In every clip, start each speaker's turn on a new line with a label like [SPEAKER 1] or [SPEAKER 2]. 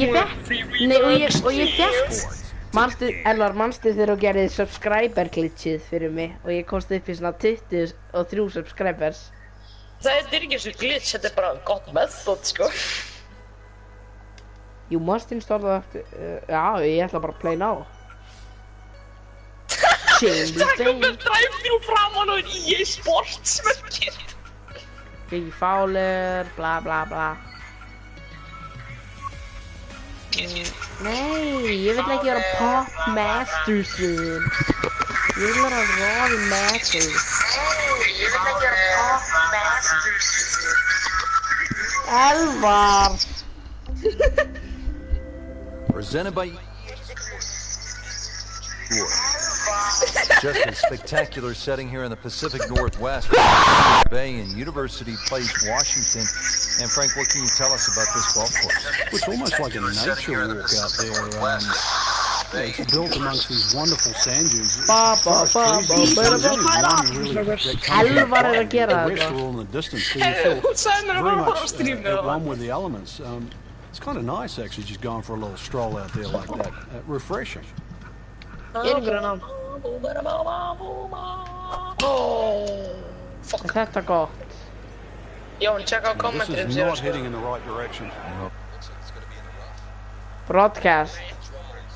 [SPEAKER 1] Og ég fékk Elvar, manstu þegar þú gerðið subscriber glitchið fyrir mig og ég komst upp í svona 23 subscribers.
[SPEAKER 2] Það er ekki svo glitch, þetta er bara gott method, sko.
[SPEAKER 1] You must install that, já, ég ætla bara að play now.
[SPEAKER 2] Stakkum með drive-thru framan og EA Sports merkir.
[SPEAKER 1] Free Fowler, bla bla bla. Nei, ég vil ekki vera Pop Masterson. Ég vil vera Rory Masters.
[SPEAKER 2] Nei, ég vil ekki vera Pop Masterson.
[SPEAKER 1] Elvar!
[SPEAKER 3] Presented by just a spectacular setting here in the Pacific Northwest, Bay in University Place, Washington. And Frank, what can you tell us about this golf course?
[SPEAKER 4] Well, it's almost like a nature walk out there. It's built amongst these wonderful sand dunes.
[SPEAKER 1] Elvar er að gera
[SPEAKER 4] the rest are all in the distance, so you feel very much at one with the elements. It's kind of nice actually, just going for a little stroll out there like that. Refreshing.
[SPEAKER 1] Þetta gott.
[SPEAKER 2] Jón, tjekka á kommentunum
[SPEAKER 4] This is not heading in the right direction.
[SPEAKER 1] Broadcast.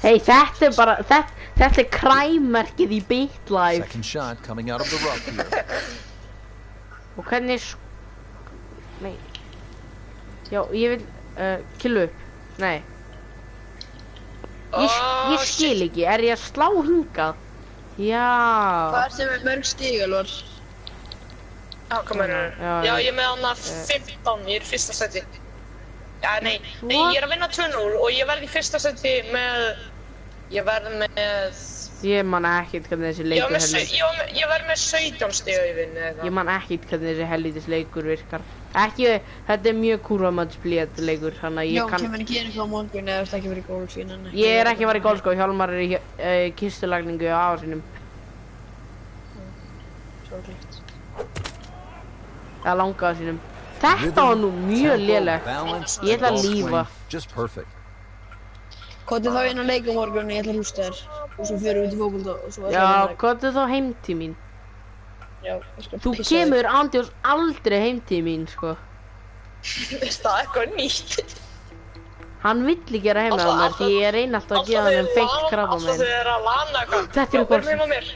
[SPEAKER 1] Hey, þetta er bara, þetta er kræmerkið í BitLife.
[SPEAKER 3] Second shot coming out of the rough here.
[SPEAKER 1] Og hvernig nei. Já, ég vil killu upp. Nei. Ég skil ekki, er ég að slá hingað? Já.
[SPEAKER 5] Hvað ertu með mörg stig, Elvar?
[SPEAKER 2] Já, kom hérna. Já, ég er með hana 15, ég er í fyrsta seti. Já, nei, ég er að vinna 2-0 og ég verð í fyrsta seti með... Ég verð með...
[SPEAKER 1] Ég man ekkert hvernig þessi leikur
[SPEAKER 2] ég verð með 17 stig að ég vinni eða.
[SPEAKER 1] Ég man ekkert hvernig þessi helvítis leikur virkar. Ekki, þetta er mjög kúrvamatsblíð leikur, þannig að ég kann...
[SPEAKER 5] Jón, kemur ekki inn á morgun eða ertu ekki verið í golf innan?
[SPEAKER 1] Ég er ekki verið í golf sko, Hjálmar er í kistulagningu á afa sínum.
[SPEAKER 5] Sorglegt.
[SPEAKER 1] Það langaði sínum. Þetta var nú mjög lélegt. Ég ætla að lífa.
[SPEAKER 5] Kottu þá inn að leika á morgun, ég ætla að hústa þér. Og svo fyrir við út í fótbolta og svo...
[SPEAKER 1] Já, kottu þá heim til mín.
[SPEAKER 5] Já, ég skal
[SPEAKER 1] Þú
[SPEAKER 5] pissa
[SPEAKER 1] kemur andjós aldrei heim til mín, sko.
[SPEAKER 2] Er það eitthvað nýtt?
[SPEAKER 1] Hann vill ekki gera heim með mér, því ég reyni alltaf að gefa hann feikt krabba með.
[SPEAKER 2] Alltaf þeir eru að lana eitthvað.
[SPEAKER 1] Þetta er
[SPEAKER 2] bara... heim á mér.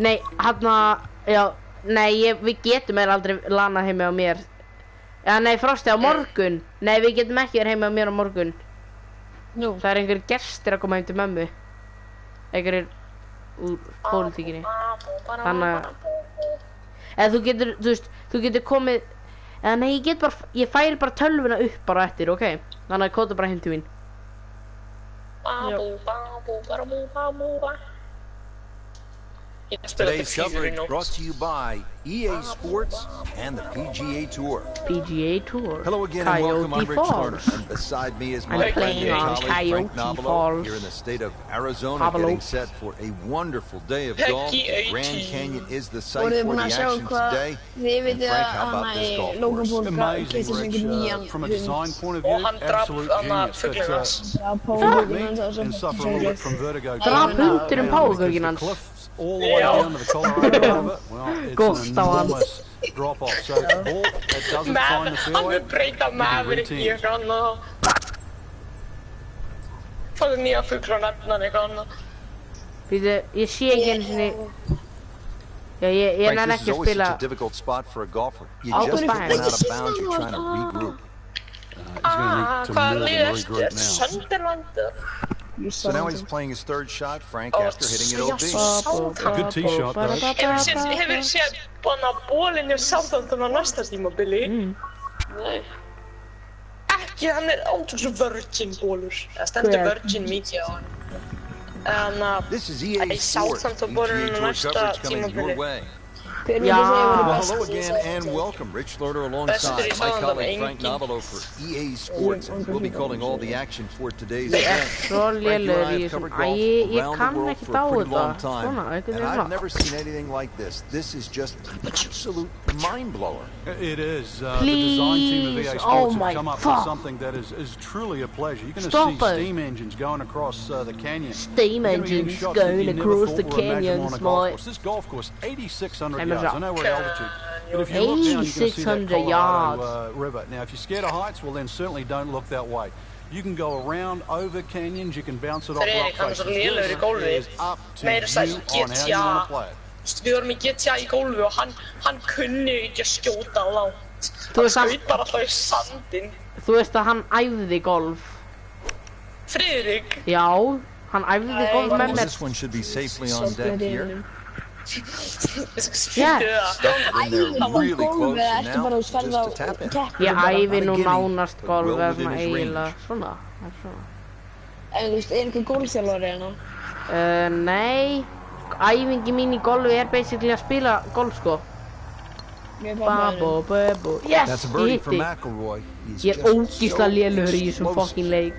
[SPEAKER 1] Nei, já, nei, við getum aldrei lana heim á mér. Já, nei, Frosti, á morgun. Nei, við getum ekki verið heim á mér á morgun.
[SPEAKER 5] Nú.
[SPEAKER 1] Það einhverjir gestir að koma heim til mömmu. Einhverjir úr pólitíkinni. Þannig að... Eða þú getur, þú veist, þú getur komið... Eða nei, ég færi bara tölvuna upp bara eftir, ok? Þannig að kóta bara heim til mín.
[SPEAKER 3] Today's coverage brought to you by EA Sports and the PGA Tour.
[SPEAKER 1] PGA Tour.
[SPEAKER 3] Hello again and welcome. I'm Rich Lerner, and beside me is my friend and colleague Frank Nobilo here in the state of Arizona, getting set for a wonderful day of golf. Grand Canyon is the site for the action today. And Frank, how about this golf course?
[SPEAKER 4] Amazing, Rich. From a design point of view, absolute genius. But if you like me and suffer a little bit from vertigo, all the way down to the Colorado River, well, it's an enormous drop-off. So the ball that doesn't find the fairway,
[SPEAKER 2] ég kanna. Fáðu nýja fugl og nefna ég kanna.
[SPEAKER 1] Býðu, ég sé ekki einu sinni. Já, ég nenni ekki að spila.
[SPEAKER 3] Such a difficult spot for a golfer. You just went out of bounds, you're trying to regroup.
[SPEAKER 2] Hvað liðast er Sunderland?
[SPEAKER 3] So now he's playing his third shot, Frank, after hitting it OB.
[SPEAKER 4] A good tee shot, though.
[SPEAKER 2] Hefur séð bana bólinn hjá Southampton á næsta tímabili? Nei. Ekki, hann er ántúr svo virgin bólur. Það stendur virgin mikið á hann.
[SPEAKER 3] This is EA Sports, PGA Tour coverage coming your way. Well, hello again and welcome. Rich Lurder alongside my colleague Frank Novello for EA Sports. And we'll be calling all the action for today's event. Frank, you and I have covered golf around the world for a pretty long time. And I've never seen anything like this. This is just an absolute mind-blower.
[SPEAKER 4] It is. The design team of EA Sports have come up with something that is truly a pleasure. You're going to see steam engines going across the canyon.
[SPEAKER 1] Steam engines going across the canyons, mate.
[SPEAKER 4] This golf course, 8,600 yards. I know we're at altitude, but if you look down, you can see that Colorado River. Now, if you're scared of heights, well, then certainly don't look that way. You can go around over canyons. You can bounce it off rock faces. This is up to you on how you want to play it.
[SPEAKER 2] Við vorum í GTA í gólfi og hann kunni ekki að skjóta á langt. Hann skaut bara alltaf í sandinn.
[SPEAKER 1] Þú veist að hann æfði golf.
[SPEAKER 2] Friðrik?
[SPEAKER 1] Já, hann æfði golf með mér.
[SPEAKER 3] This one should be safely on deck here.
[SPEAKER 1] Yeah.
[SPEAKER 3] Really close now, just to tap in.
[SPEAKER 1] Ég æfi nú nánast golf eða svona eiginlega svona.
[SPEAKER 5] En þú veist, einhver golfþjálfari hérna?
[SPEAKER 1] Nei. Æfingi mín í golfi basically að spila golf, sko. Babo. Yes, ég hitti. Ég ógeðslega lélegur í þessum fucking leik.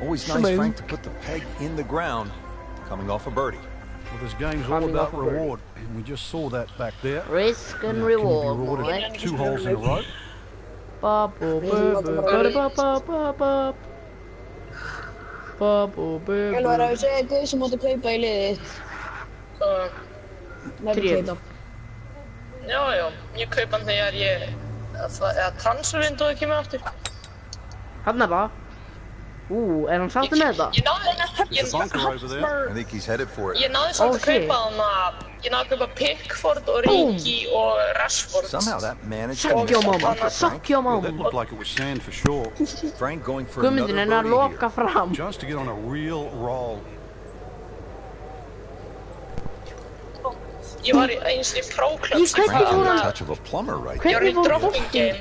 [SPEAKER 3] Always nice, Frank, to put the peg in the ground, coming off a birdie.
[SPEAKER 4] Well, this game's all about reward, and we just saw that back there.
[SPEAKER 1] Risk and reward,
[SPEAKER 4] can be rewarded 2 holes in a row.
[SPEAKER 5] Elvar, að við segja guð sem átt að kaupa í liðið þitt.
[SPEAKER 2] Já, ég kaupa hann þegar eða transfervindóið kemur aftur.
[SPEAKER 1] Hann það? Hann sáttur með þetta?
[SPEAKER 3] I think he's headed for it.
[SPEAKER 2] Ég náði samt að kaupa hann ég náði að kaupa Pickford og Riki og Rashford.
[SPEAKER 3] Somehow that managed
[SPEAKER 1] Suck your mom.
[SPEAKER 4] That looked like it was sand for sure.
[SPEAKER 3] Frank going for another birdie
[SPEAKER 1] loka fram.
[SPEAKER 4] Just to get on a real roll.
[SPEAKER 2] Ég var eins í próklöps.
[SPEAKER 3] Touch of a plumber right there.
[SPEAKER 2] Ég var í dropping game.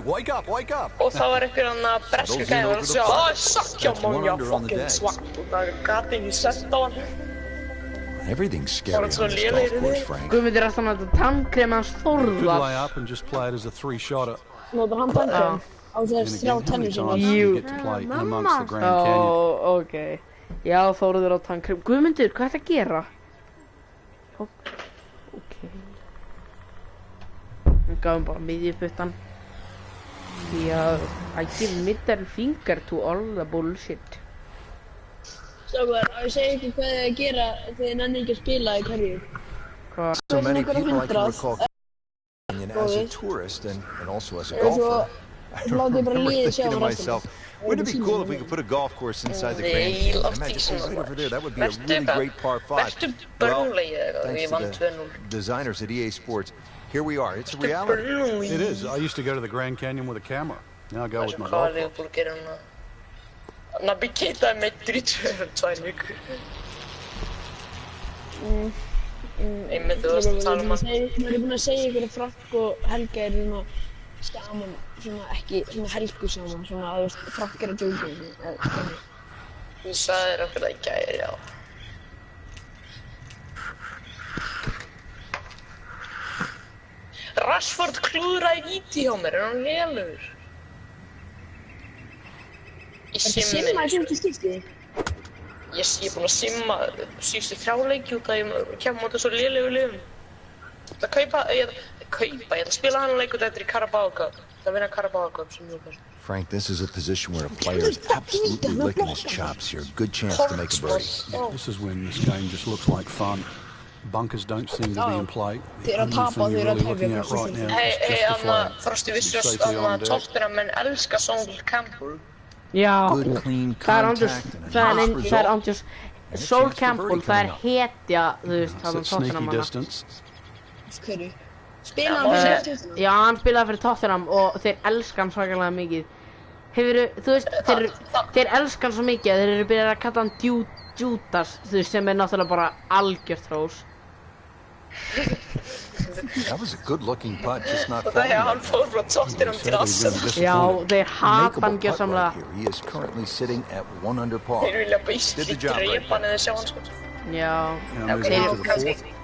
[SPEAKER 3] Wake up.
[SPEAKER 2] Og það var einhver hann bresku gæði og segja suck your mom, you fucking swat. Og það gati ekki sett á hann.
[SPEAKER 3] Everything's scary on this golf course, Frank.
[SPEAKER 1] Guðmundur er alltaf að tannkrema hans Þórðar.
[SPEAKER 4] Could lay up and just play it as a 3-shotter.
[SPEAKER 5] Notar hann tannkrem á þess 3 tennur sem hann.
[SPEAKER 4] You get to play in amongst the Grand Canyon.
[SPEAKER 1] Okay. Já, Þórður á tannkrem. Guðmundur, hvað er þetta að gera? Okay. Við gafum bara miðjuputtan. I give middle finger to all the bullshit.
[SPEAKER 5] Strákar, að ég segja ykkur hvað þið að gera þegar þið nenni ekki að spila í hverju.
[SPEAKER 1] Hvað?
[SPEAKER 3] So many people I can recall as a tourist and also as a golfer. I remember thinking to myself, wouldn't it be cool if we could put a golf course inside the Grand Canyon? Imagine just right over there. That would be a really great par 5. Well, thanks to the designers at EA Sports, here we are. It's a reality.
[SPEAKER 4] It is. I used to go to the Grand Canyon with a camera. Now I go with my golf club.
[SPEAKER 2] Nabi Keita meittur í 2 vikur. Einmitt, þú varst að tala um hann.
[SPEAKER 5] Maður er búinn að segja ykkur að Frank og Helga eru svona saman, svona ekki, svona Helgu saman, svona að þú veist, Frank er að djóka.
[SPEAKER 2] Þú sagðir okkur það í gær, já. Rashford klúðraði víti hjá mér, hann lélegur? Í simmi.
[SPEAKER 5] Simma í 50 skipti?
[SPEAKER 2] Ég er búinn að simma síðustu 3 leiki út að ég kemur mótið svo lélegu liðum. Ég ætla að spila hann leik út eftir í Carabao Cup. Það vinna Carabao Cup sem ég fyrst.
[SPEAKER 3] Frank, this is a position where a player is absolutely licking his chops here. Good chance to make a birdie.
[SPEAKER 4] Yeah, this is when this game just looks like fun. Bunkers don't seem to be in play. The only thing you're really looking at right now is just the flag.
[SPEAKER 2] Frosti, vissu að Tottenham menn elska Son Campbell.
[SPEAKER 1] Já, það er andjós Sol Campbell, það er hetja, þú veist, það er Tottenham hana.
[SPEAKER 5] Hverju? Spilaði hann fyrir Tottenham?
[SPEAKER 1] Já, hann spilaði fyrir Tottenham og þeir elska hann svakalega mikið. Þú veist, þeir elska hann svo mikið að þeir eru byrjað að kalla hann Judas, þú veist, sem er náttúrulega bara algjört hrós.
[SPEAKER 3] That was a good-looking putt, just not
[SPEAKER 2] falling. Hann fór frá Tottenham til Arsenal.
[SPEAKER 1] Já, þeir hata hann gjörsamlega.
[SPEAKER 3] He is currently sitting at 1 under par.
[SPEAKER 2] Þeir vilja bara drepa hann eða sjá hann sko.
[SPEAKER 1] Já.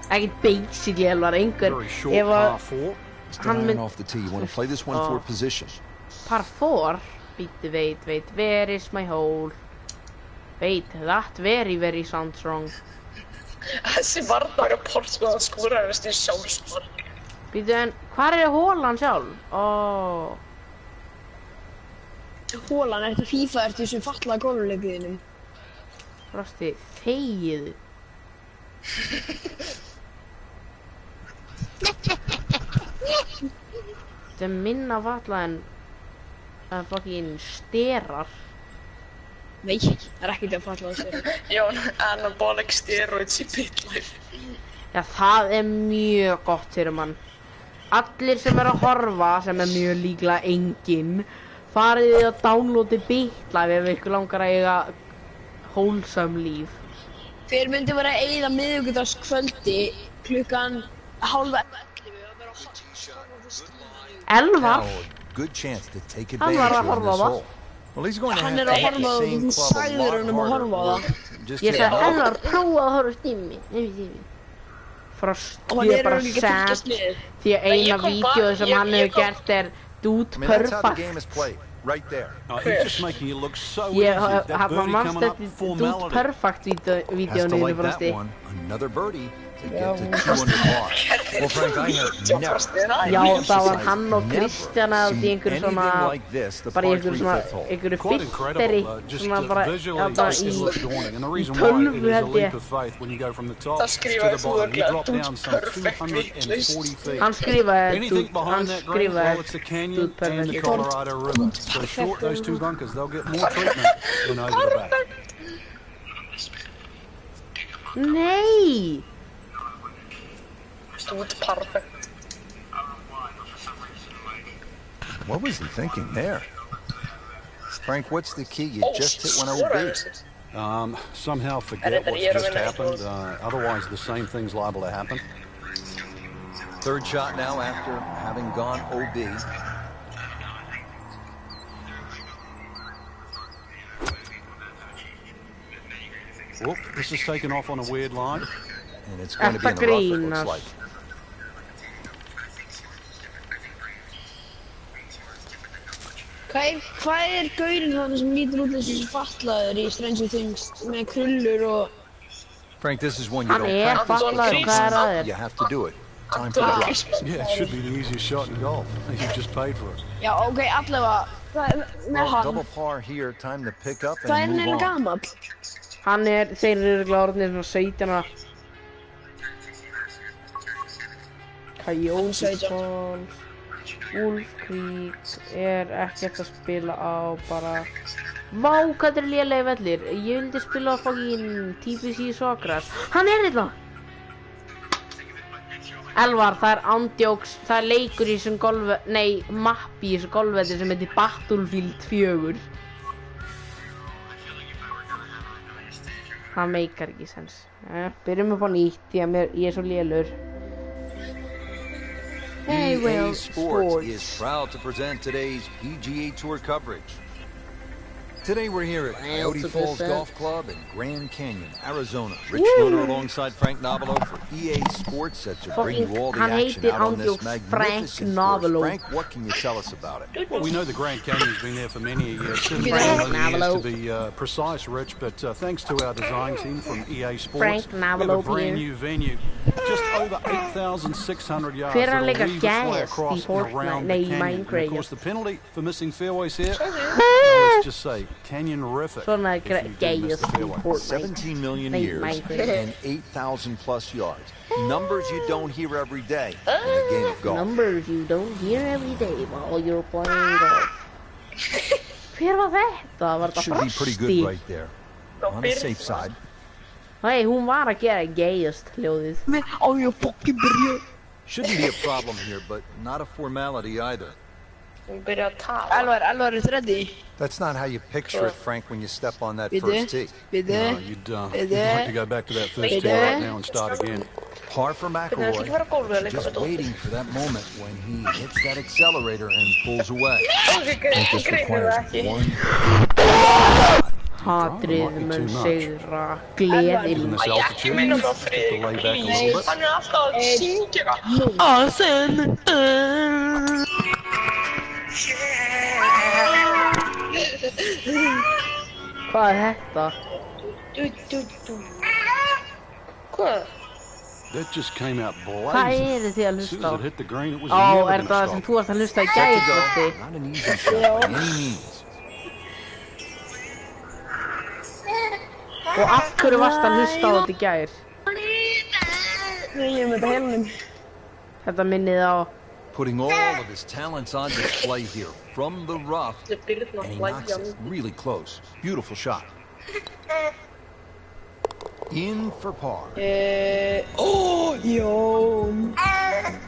[SPEAKER 1] Ekkert basically Elvar, einhver ef að hann mynd
[SPEAKER 3] off the tee. You want to play this one for position.
[SPEAKER 1] Par 4? Býttu, wait, where is my hole? Wait, that very sounds wrong.
[SPEAKER 2] Þessi varnar á Portugal skóraði vist í sjálfsmark.
[SPEAKER 1] Býttu, en hvar hólan sjálf?
[SPEAKER 5] Hólan eftir FIFA eftir þessum fatlaða golfleikliðinum.
[SPEAKER 1] Frosti, þegiðu. Þetta minna falla en fucking sterar.
[SPEAKER 5] Nei, það ekkert að falla á sterar.
[SPEAKER 2] Jón, anabolic steroids í pitlife.
[SPEAKER 1] Já, það mjög gott fyrir mann. Allir sem að horfa, sem mjög líklega enginn, farið þið að downloadi bitlife ef ykkur langar að eiga wholesome líf.
[SPEAKER 5] Þeir myndi vera að eyða miðvikudagskvöldi klukkan 10:30 að vera að
[SPEAKER 1] Elvar?
[SPEAKER 3] Hann
[SPEAKER 1] var að horfa á það.
[SPEAKER 5] Hann að horfa á það, þú sagðir hann að horfa á það.
[SPEAKER 1] Ég sagði, Elvar, prófa að horfa stími. Frosti er bara sad, því að eina vídeóið sem hann hefur gert Dude Perfect.
[SPEAKER 4] Right there. He's just making it look so easy.
[SPEAKER 1] That birdie coming up, full melody. Dude Perfect vídeóinu í Frosti.
[SPEAKER 3] Another birdie to get to 2 under par. Well, Frank, I have never.
[SPEAKER 1] Já, það var hann og Kristjana í einhverju svona, bara í einhverju fitteri, svona bara í tölvu held ég.
[SPEAKER 2] Það skrifaði þú örugglega Dude Perfect vitlaust.
[SPEAKER 1] Hann skrifaði Dude Perfect.
[SPEAKER 4] So short those 2 bunkers, they'll get more treatment than over the back.
[SPEAKER 1] Nei!
[SPEAKER 2] Dude Perfect.
[SPEAKER 3] What was he thinking there? Frank, what's the key? You just hit one OB.
[SPEAKER 4] Somehow forget what's just happened. Otherwise, the same thing's liable to happen.
[SPEAKER 3] Third shot now after having gone OB.
[SPEAKER 4] Whoop, this is taken off on a weird line.
[SPEAKER 3] And it's going to be in the rough, it looks like.
[SPEAKER 5] Hvað gaurinn þannig sem lítur út þessi fatlaður í Stranger Things með krullur og...
[SPEAKER 3] Frank, this is one you don't practice. You have to do it. Time for the drop.
[SPEAKER 4] Yeah, it should be the easiest shot in golf. You just paid for it.
[SPEAKER 5] Já, ok, allavega. Með hann.
[SPEAKER 3] Double par here, time to pick up
[SPEAKER 5] Hvað
[SPEAKER 3] and move on.
[SPEAKER 5] Gamall?
[SPEAKER 1] Þeir eru glárnir svona 17. Coyote Falls, Wolf Creek ekkert að spila á bara. Vá, hvað lélegi vellir. Ég vildi spila á fucking TPC Socrates. Hann þetta! Elvar, það ándjóks, það leikur í þessum mappi í þessu golfvelli sem heitir Battlefield 4. Það meikar ekki sens. Byrjum upp á nýtt, því að ég svo lélur.
[SPEAKER 3] EA Sports is proud to present today's PGA Tour coverage. Today we're here at Coyote Falls Golf Club in Grand Canyon, Arizona. Rich Motor alongside Frank Nobilo for EA Sports set to bring you all the action out on this magnificent course. Frank, what can you tell us about it?
[SPEAKER 4] Well, we know the Grand Canyon's been there for many years. To be precise, Rich, but thanks to our design team from EA Sports, we have a brand new venue. Just over 8,600 yards that'll weave its way across and around the canyon. And of course, the penalty for missing fairways here, let's just say, canyon-rific.
[SPEAKER 3] 17 million years and 8,000 plus yards. Numbers you don't hear every day in the game of golf.
[SPEAKER 1] Numbers you don't hear every day while you're playing golf. Hver var þetta? Var þetta
[SPEAKER 3] Should be pretty good right there. On the safe side.
[SPEAKER 1] Hey, hún var að gera gayest hljóðið.
[SPEAKER 3] Shouldn't be a problem here, but not a formality either.
[SPEAKER 5] Elvar, is ready?
[SPEAKER 3] That's not how you picture it, Frank, when you step on that first tee.
[SPEAKER 4] No, you'd like to go back to that first tee right now and start again.
[SPEAKER 3] Par for McIlroy, just waiting for that moment when he hits that accelerator and pulls away. I think this requires one.
[SPEAKER 1] Hatrið mun sigra gleðin.
[SPEAKER 2] Ekki minna frá Friðrik, please. Hann alltaf að syngja Awesome.
[SPEAKER 1] Hvað þetta?
[SPEAKER 2] Hvað?
[SPEAKER 4] That just came out
[SPEAKER 1] Hvað
[SPEAKER 4] blazing.
[SPEAKER 1] þið að
[SPEAKER 4] As soon
[SPEAKER 1] hlusta á?
[SPEAKER 4] as it hit the green, it was
[SPEAKER 1] Ó,
[SPEAKER 4] never
[SPEAKER 1] það
[SPEAKER 4] gonna
[SPEAKER 1] sem
[SPEAKER 4] stop.
[SPEAKER 1] þú varst að hlusta í gær, Frosti?
[SPEAKER 3] Not an easy shot by any means.
[SPEAKER 1] Og af hverju varst að hlusta á þetta í gær?
[SPEAKER 5] Nei, ég með þetta helnum.
[SPEAKER 1] Þetta minnið á...
[SPEAKER 3] Putting all of his talents on display here from the rough, and he knocks it really close. Beautiful shot. In for par.
[SPEAKER 5] Oh, jó.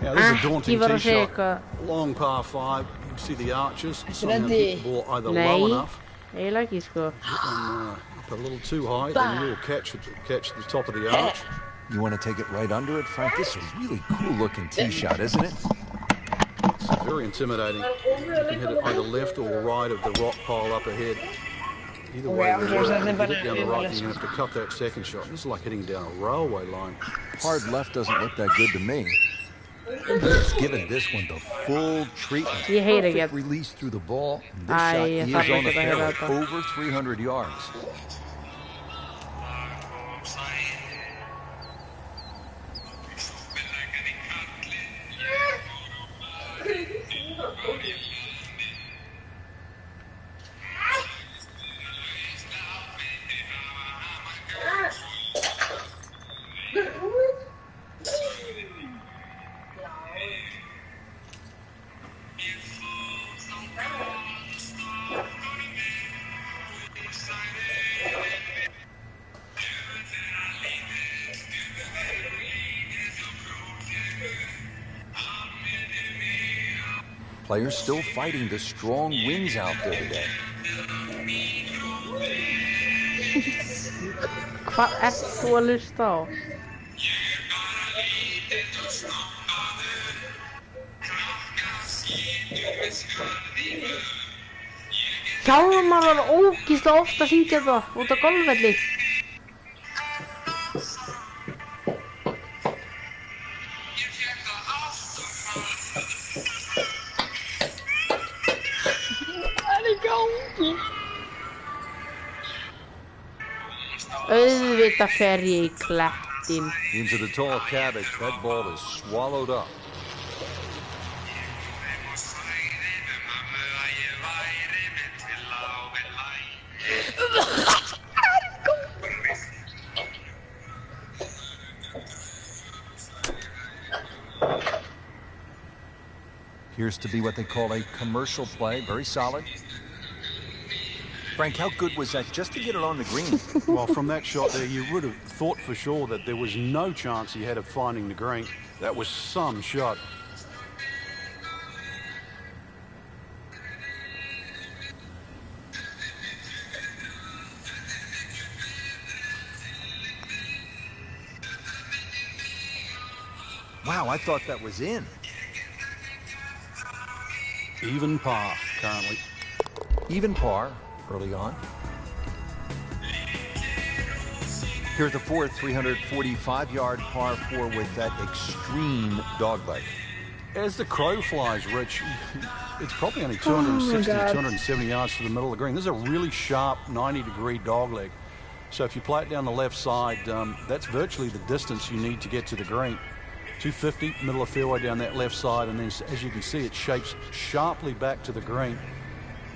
[SPEAKER 4] Now, this is a daunting
[SPEAKER 1] var að
[SPEAKER 4] tee
[SPEAKER 1] segja
[SPEAKER 4] shot.
[SPEAKER 1] eitthvað.
[SPEAKER 4] Long par 5. You can see the arches. Some
[SPEAKER 5] ready?
[SPEAKER 4] hit the ball either
[SPEAKER 1] Nei.
[SPEAKER 4] low enough
[SPEAKER 1] Eiginlega ekki, sko.
[SPEAKER 4] and up a little too high, then you'll catch the top of the arch.
[SPEAKER 3] You want to take it right under it, Frank? This is a really cool-looking tee shot, isn't it?
[SPEAKER 4] It's very intimidating. You can hit it either left or right of the rock pile up ahead. Either way,
[SPEAKER 5] I'm sure
[SPEAKER 4] if you
[SPEAKER 5] something
[SPEAKER 4] hit it down the
[SPEAKER 5] better.
[SPEAKER 4] right, you're going to have to cut that second shot. This is like hitting down a railway line.
[SPEAKER 3] Hard left doesn't look that good to me. He's given this one the full treatment.
[SPEAKER 1] Ég heyri
[SPEAKER 3] Perfect
[SPEAKER 1] ekki.
[SPEAKER 3] release through the ball. And this
[SPEAKER 1] Æ,
[SPEAKER 3] shot
[SPEAKER 1] ég
[SPEAKER 3] is
[SPEAKER 1] þarf
[SPEAKER 3] on the
[SPEAKER 1] ekkert að heyra
[SPEAKER 3] fairway,
[SPEAKER 1] þetta.
[SPEAKER 3] over 300 yards. Players still fighting the strong winds out there today.
[SPEAKER 1] Hvað ert þú að hlusta á? Hjálmar var ógeðslega oft að syngja þetta út á golfvelli. Auðvitað fer ég í klettin.
[SPEAKER 3] Into the tall cabbage, that ball is swallowed up. Appears to be what they call a commercial play, very solid. Frank, how good was that just to get it on the green?
[SPEAKER 4] Well, from that shot there, you would have thought for sure that there was no chance he had of finding the green. That was some shot.
[SPEAKER 3] Wow, I thought that was in.
[SPEAKER 4] Even par currently.
[SPEAKER 3] Even par early on. Here's the fourth 345-yard par 4 with that extreme dogleg.
[SPEAKER 4] As the crow flies, Rich, it's probably only 260 to 270 yards to the middle of the green. This is a really sharp 90-degree dogleg. So if you play it down the left side, that's virtually the distance you need to get to the green. 250, middle of fairway down that left side, and then as you can see, it shapes sharply back to the green.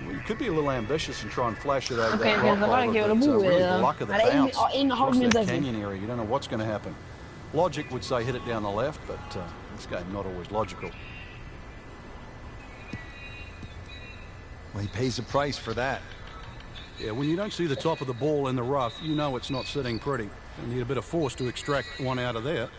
[SPEAKER 4] Well, you could be a little ambitious and try and flash it over that rock
[SPEAKER 5] það var
[SPEAKER 4] boulder,
[SPEAKER 5] ekki
[SPEAKER 4] but
[SPEAKER 5] verið búið,
[SPEAKER 4] really
[SPEAKER 5] eða?
[SPEAKER 4] the luck of the
[SPEAKER 5] Það er
[SPEAKER 4] bounce
[SPEAKER 5] einu hálf
[SPEAKER 4] across
[SPEAKER 5] mínúta
[SPEAKER 4] that
[SPEAKER 5] eftir.
[SPEAKER 4] canyon area. You don't know what's going to happen. Logic would say hit it down the left, but this game not always logical.
[SPEAKER 3] Well, he pays a price for that.
[SPEAKER 4] Yeah, when you don't see the top of the ball in the rough, you know it's not sitting pretty. You need a bit of force to extract one out of there.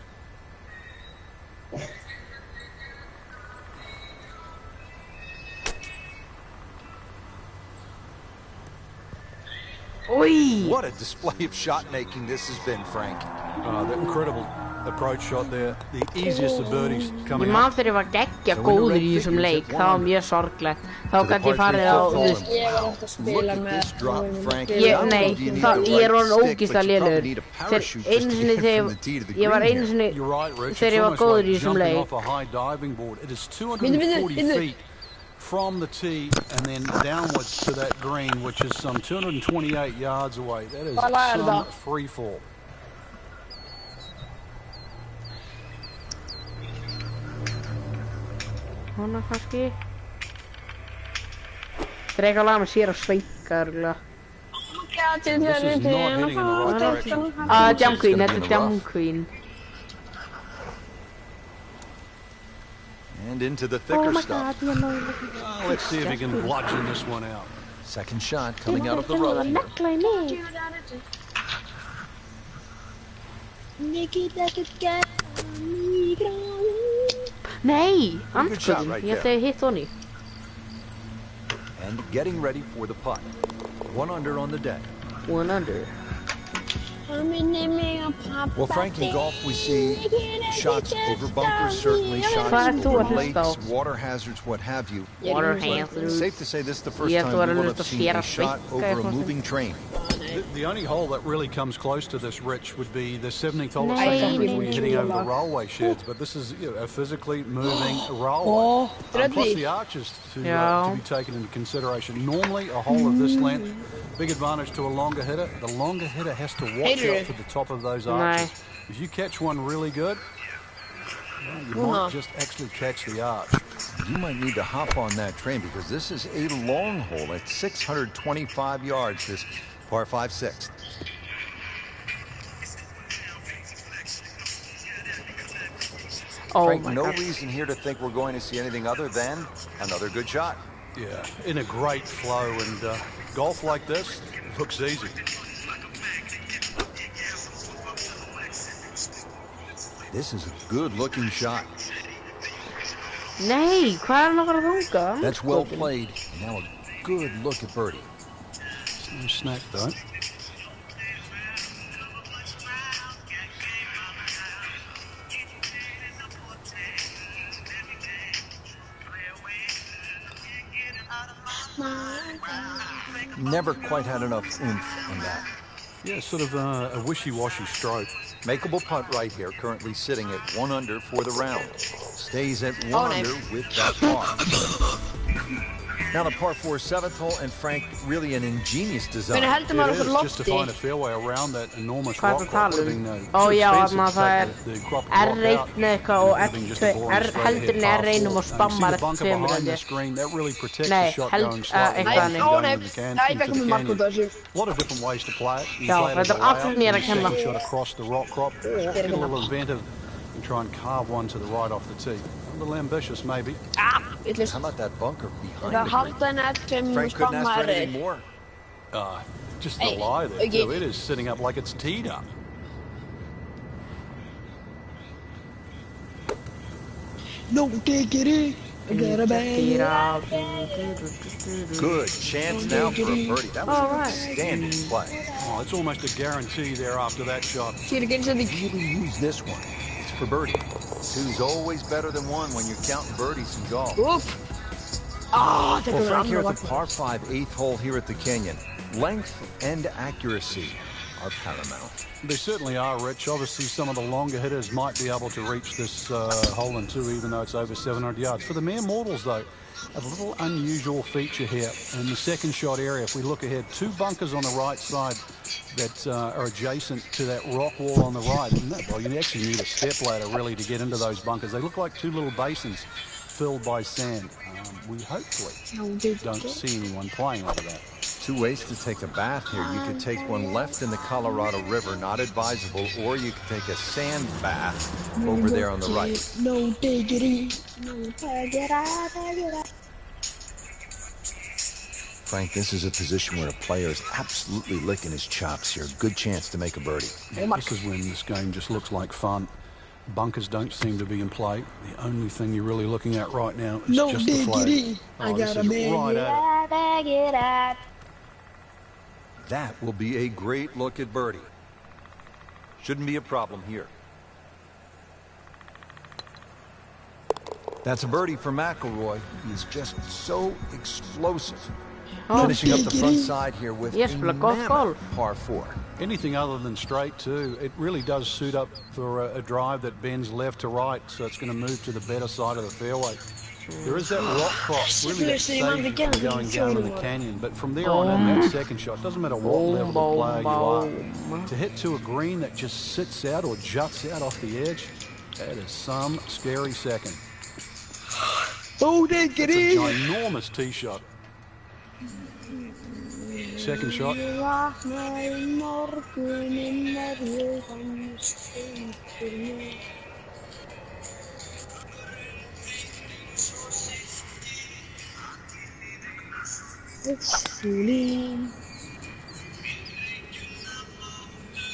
[SPEAKER 1] Oj!
[SPEAKER 3] What a display of shot making this has been, Frank.
[SPEAKER 4] That incredible approach shot there. The easiest of birdies
[SPEAKER 1] Ég
[SPEAKER 4] coming
[SPEAKER 1] man
[SPEAKER 4] up.
[SPEAKER 1] þegar ég var geggja góður í þessum leik, það var mjög sorglegt. Þá gæti ég farið á, þú veist,
[SPEAKER 5] Ég var alltaf að spila með
[SPEAKER 1] ég er orðinn ógeðslega lélegur. Einu sinni þegar ég var góður í þessum leik.
[SPEAKER 4] It is 240 feet from the tee and then downwards to that green, which is some 228 yards away. That is some free fall.
[SPEAKER 1] Hana kannski. Það er eitthvað lag með sér að sveika örgulega.
[SPEAKER 4] This is not heading in the right direction.
[SPEAKER 1] Jam Queen, þetta er Jam Queen.
[SPEAKER 3] And into the thicker stuff.
[SPEAKER 4] Let's see if he can bludgeon this one out.
[SPEAKER 3] Second shot coming out of the rough here.
[SPEAKER 1] Nei, andskotin, ég ætlaði að hitta honni.
[SPEAKER 3] And getting ready for the putt. 1 under on the deck.
[SPEAKER 1] 1 under.
[SPEAKER 3] Well, Frank, in golf we see shots over bunkers, certainly shots over lakes, water hazards, what have you.
[SPEAKER 1] Water hazards.
[SPEAKER 3] Safe to say this is the first time we will have seen a shot over a moving train.
[SPEAKER 4] The only hole that really comes close to this, Rich, would be the 17th hole at St. Andrews where you're hitting over the railway sheds, but this is a physically moving railway. Plus the arches to be taken into consideration. Normally, a hole of this length, big advantage to a longer hitter. The longer hitter has to watch out for the top of those arches. If you catch one really good, you might just actually catch the arch.
[SPEAKER 3] You might need to hop on that train because this is a long hole at 625 yards, this par 5 6th.
[SPEAKER 1] Oh,
[SPEAKER 3] Frank, no reason here to think we're going to see anything other than another good shot.
[SPEAKER 4] Yeah, in a great flow, and golf like this looks easy.
[SPEAKER 3] This is a good-looking shot.
[SPEAKER 1] Nei, hvað hann að fara að þanga?
[SPEAKER 3] That's well played. Now a good look at birdie.
[SPEAKER 4] No snack though.
[SPEAKER 3] Never quite had enough oomph on that.
[SPEAKER 4] Yeah, sort of a wishy-washy stroke.
[SPEAKER 3] Makeable putt right here, currently sitting at 1 under for the round. Stays at 1 under with that par. Now the par 4 7th hole, and Frank, really an ingenious design.
[SPEAKER 4] It is just to find a fairway around that enormous rock crop.
[SPEAKER 1] Já, þarna það er R1 eitthvað og heldurinn R1 og spammar eftir 2 mínútur. Nei,
[SPEAKER 4] A lot of different ways to play it.
[SPEAKER 1] Já, þetta allt mér að kenna.
[SPEAKER 4] Shot across the rock crop, or get a little inventive and try and carve one to the right off the tee. A little ambitious, maybe.
[SPEAKER 3] How about that bunker behind the green? Frank couldn't ask for anything more.
[SPEAKER 4] Just the lie there, too. It is sitting up like it's teed up.
[SPEAKER 5] No diggity. I got a bag.
[SPEAKER 3] Good chance now for a birdie. That was an outstanding play.
[SPEAKER 4] Oh, it's almost a guarantee there after that shot.
[SPEAKER 3] Really use this one. It's for birdie. 2's always better than 1 when you're counting birdies in golf.
[SPEAKER 5] Well,
[SPEAKER 3] Frank, here at the par 5 8th hole here at the Canyon, length and accuracy are paramount.
[SPEAKER 4] They certainly are, Rich. Obviously, some of the longer hitters might be able to reach this hole in 2, even though it's over 700 yards. For the mere mortals, though, a little unusual feature here in the second shot area. If we look ahead, 2 bunkers on the right side that are adjacent to that rock wall on the right. Well, you actually need a step ladder, really, to get into those bunkers. They look like 2 little basins filled by sand. We hopefully don't see anyone playing over that.
[SPEAKER 3] 2 ways to take a bath here. You could take one left in the Colorado River, not advisable, or you could take a sand bath over there on the right.
[SPEAKER 5] No diggity.
[SPEAKER 3] Frank, this is a position where a player is absolutely licking his chops here. Good chance to make a birdie.
[SPEAKER 4] Yeah, this is when this game just looks like fun. Bunkers don't seem to be in play. The only thing you're really looking at right now is just the flag.
[SPEAKER 5] I got a bag it out.
[SPEAKER 3] That will be a great look at birdie. Shouldn't be a problem here. That's a birdie for McIlroy. He's just so explosive. Finishing up the front side here with a mammoth par 4.
[SPEAKER 4] Anything other than straight, too. It really does suit up for a drive that bends left to right, so it's going to move to the better side of the fairway. There is that rock crop really that saves you from going down in the canyon, but from there on in that second shot, doesn't matter what level of player you are, to hit to a green that just sits out or juts out off the edge, that is some scary second.
[SPEAKER 5] Oh, they get it!
[SPEAKER 4] It's a ginormous tee shot. Second shot.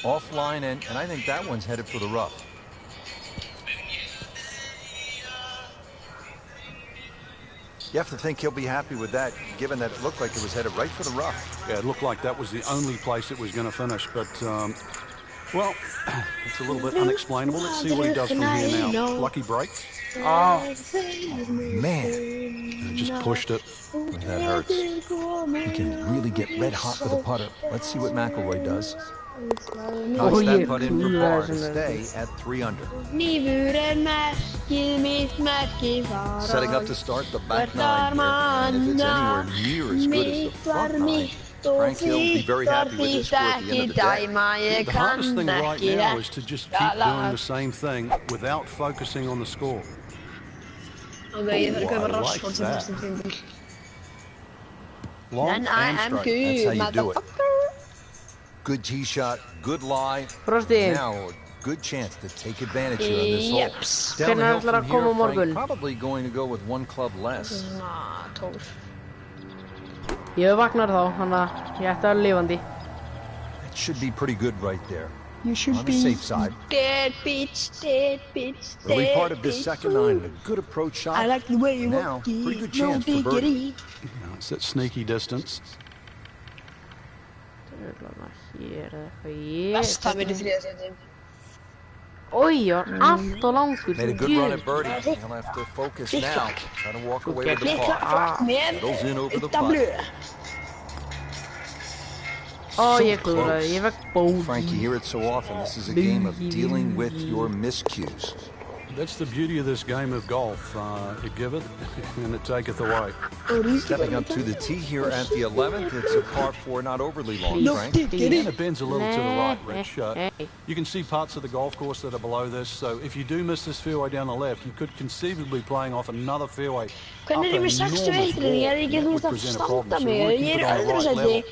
[SPEAKER 3] Offline, and I think that one's headed for the rough. You have to think he'll be happy with that, given that it looked like it was headed right for the rough.
[SPEAKER 4] Yeah, it looked like that was the only place it was going to finish, but, well, it's a little bit unexplainable. Let's see what he does from here now. Lucky break.
[SPEAKER 1] Oh.
[SPEAKER 3] Man,
[SPEAKER 4] He just pushed it.
[SPEAKER 3] that hurts. He can really get red hot with a putter. Let's see what McIlroy does. Knocks that putt in for par to stay at 3 under. Setting up to start the back 9 here, and if it's anywhere near as good as the front 9, Frank Hill will be very happy with this score at the end of the day.
[SPEAKER 4] The hardest thing right now is to just keep doing the same thing without focusing on the score.
[SPEAKER 5] Okay,
[SPEAKER 3] I like that.
[SPEAKER 4] Long
[SPEAKER 5] Then I
[SPEAKER 4] and
[SPEAKER 5] am
[SPEAKER 4] straight.
[SPEAKER 5] good,
[SPEAKER 3] That's how you do it.
[SPEAKER 5] motherfucker.
[SPEAKER 3] Good tee shot, good lie.
[SPEAKER 1] Frosty.
[SPEAKER 3] Now a good chance to take advantage here on this hole.
[SPEAKER 5] Jeps.
[SPEAKER 3] Downhill
[SPEAKER 1] ætlar að
[SPEAKER 3] from
[SPEAKER 1] koma á
[SPEAKER 3] here,
[SPEAKER 1] morgun?
[SPEAKER 3] Frank probably going to go with 1 club less.
[SPEAKER 5] 12.
[SPEAKER 1] Ég vaknar þá, þannig að ég ætti að vera lifandi.
[SPEAKER 3] That should be pretty good right there.
[SPEAKER 5] You should
[SPEAKER 3] On the
[SPEAKER 5] be
[SPEAKER 3] safe side.
[SPEAKER 5] dead bitch, dead bitch,
[SPEAKER 3] Early
[SPEAKER 5] dead
[SPEAKER 3] part of this
[SPEAKER 5] bitch.
[SPEAKER 3] second 9 and a good approach shot.
[SPEAKER 5] I like the way you
[SPEAKER 3] Now,
[SPEAKER 5] walk
[SPEAKER 3] pretty good
[SPEAKER 5] it, no
[SPEAKER 3] chance for birdie.
[SPEAKER 5] diggity.
[SPEAKER 4] It's that sneaky distance.
[SPEAKER 1] Hér er eitthvað
[SPEAKER 5] Best það verið 3. seti.
[SPEAKER 1] Oj, ég var allt og langur.
[SPEAKER 3] Made a good run at birdie. He'll have to focus now. Try to walk away with the
[SPEAKER 5] Litla
[SPEAKER 3] par.
[SPEAKER 5] flott með
[SPEAKER 3] Settles in over the
[SPEAKER 5] ytta
[SPEAKER 3] putt.
[SPEAKER 5] blöð.
[SPEAKER 1] Ó,
[SPEAKER 3] So
[SPEAKER 1] ég klúraði, ég fekk bóð.
[SPEAKER 3] Frank, you hear it so often. This is a game of dealing with your miscues.
[SPEAKER 4] That's the beauty of this game of golf. You give it, and it taketh away.
[SPEAKER 3] Stepping up to the tee here at the 11th. It's a par 4, not overly long, Frank.
[SPEAKER 4] And it bends a little to the right, Rich. You can see parts of the golf course that are below this, so if you do miss this fairway down the left, you could conceivably be playing off another fairway.
[SPEAKER 5] Hvernig er ég með 61 en ég er ekki þú veist að standa mig, ég er öðru seti.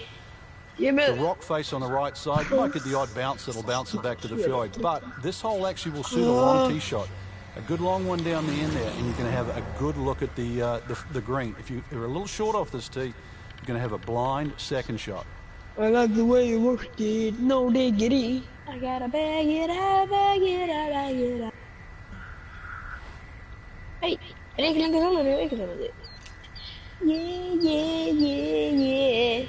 [SPEAKER 5] Ég er
[SPEAKER 4] The
[SPEAKER 5] með,
[SPEAKER 4] rock face on the right side, you might get the odd bounce that'll bounce it back to the fairway, but this hole actually will suit a long tee shot. A good long one down the end there, and you're going to have a good look at the green. If you're a little short off this tee, you're going to have a blind second shot.
[SPEAKER 5] I like the way you work it, no diggity. I gotta bag it up, bag it up, bag it up. Hey, er ekki lengur þjálfari og ekki þjálfari? Yeah.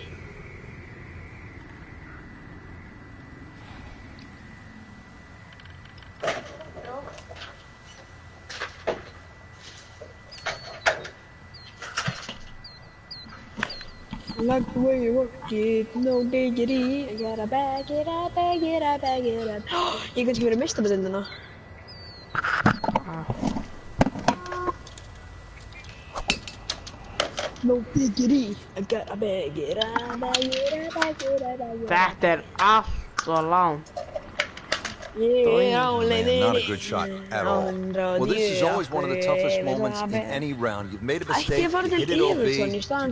[SPEAKER 5] I like the way you work it, no diggity. I gotta bag it up, bag it up, bag it up. Ég kannski verið meistarabendina. No diggity. I gotta bag it up, bag it up, bag it up, bag it up.
[SPEAKER 1] Þetta er allt og langt.
[SPEAKER 5] Yeah,
[SPEAKER 3] Man, not a good shot at all. Well, this is always one of the toughest moments in any round. You've made a mistake, you hit it OB,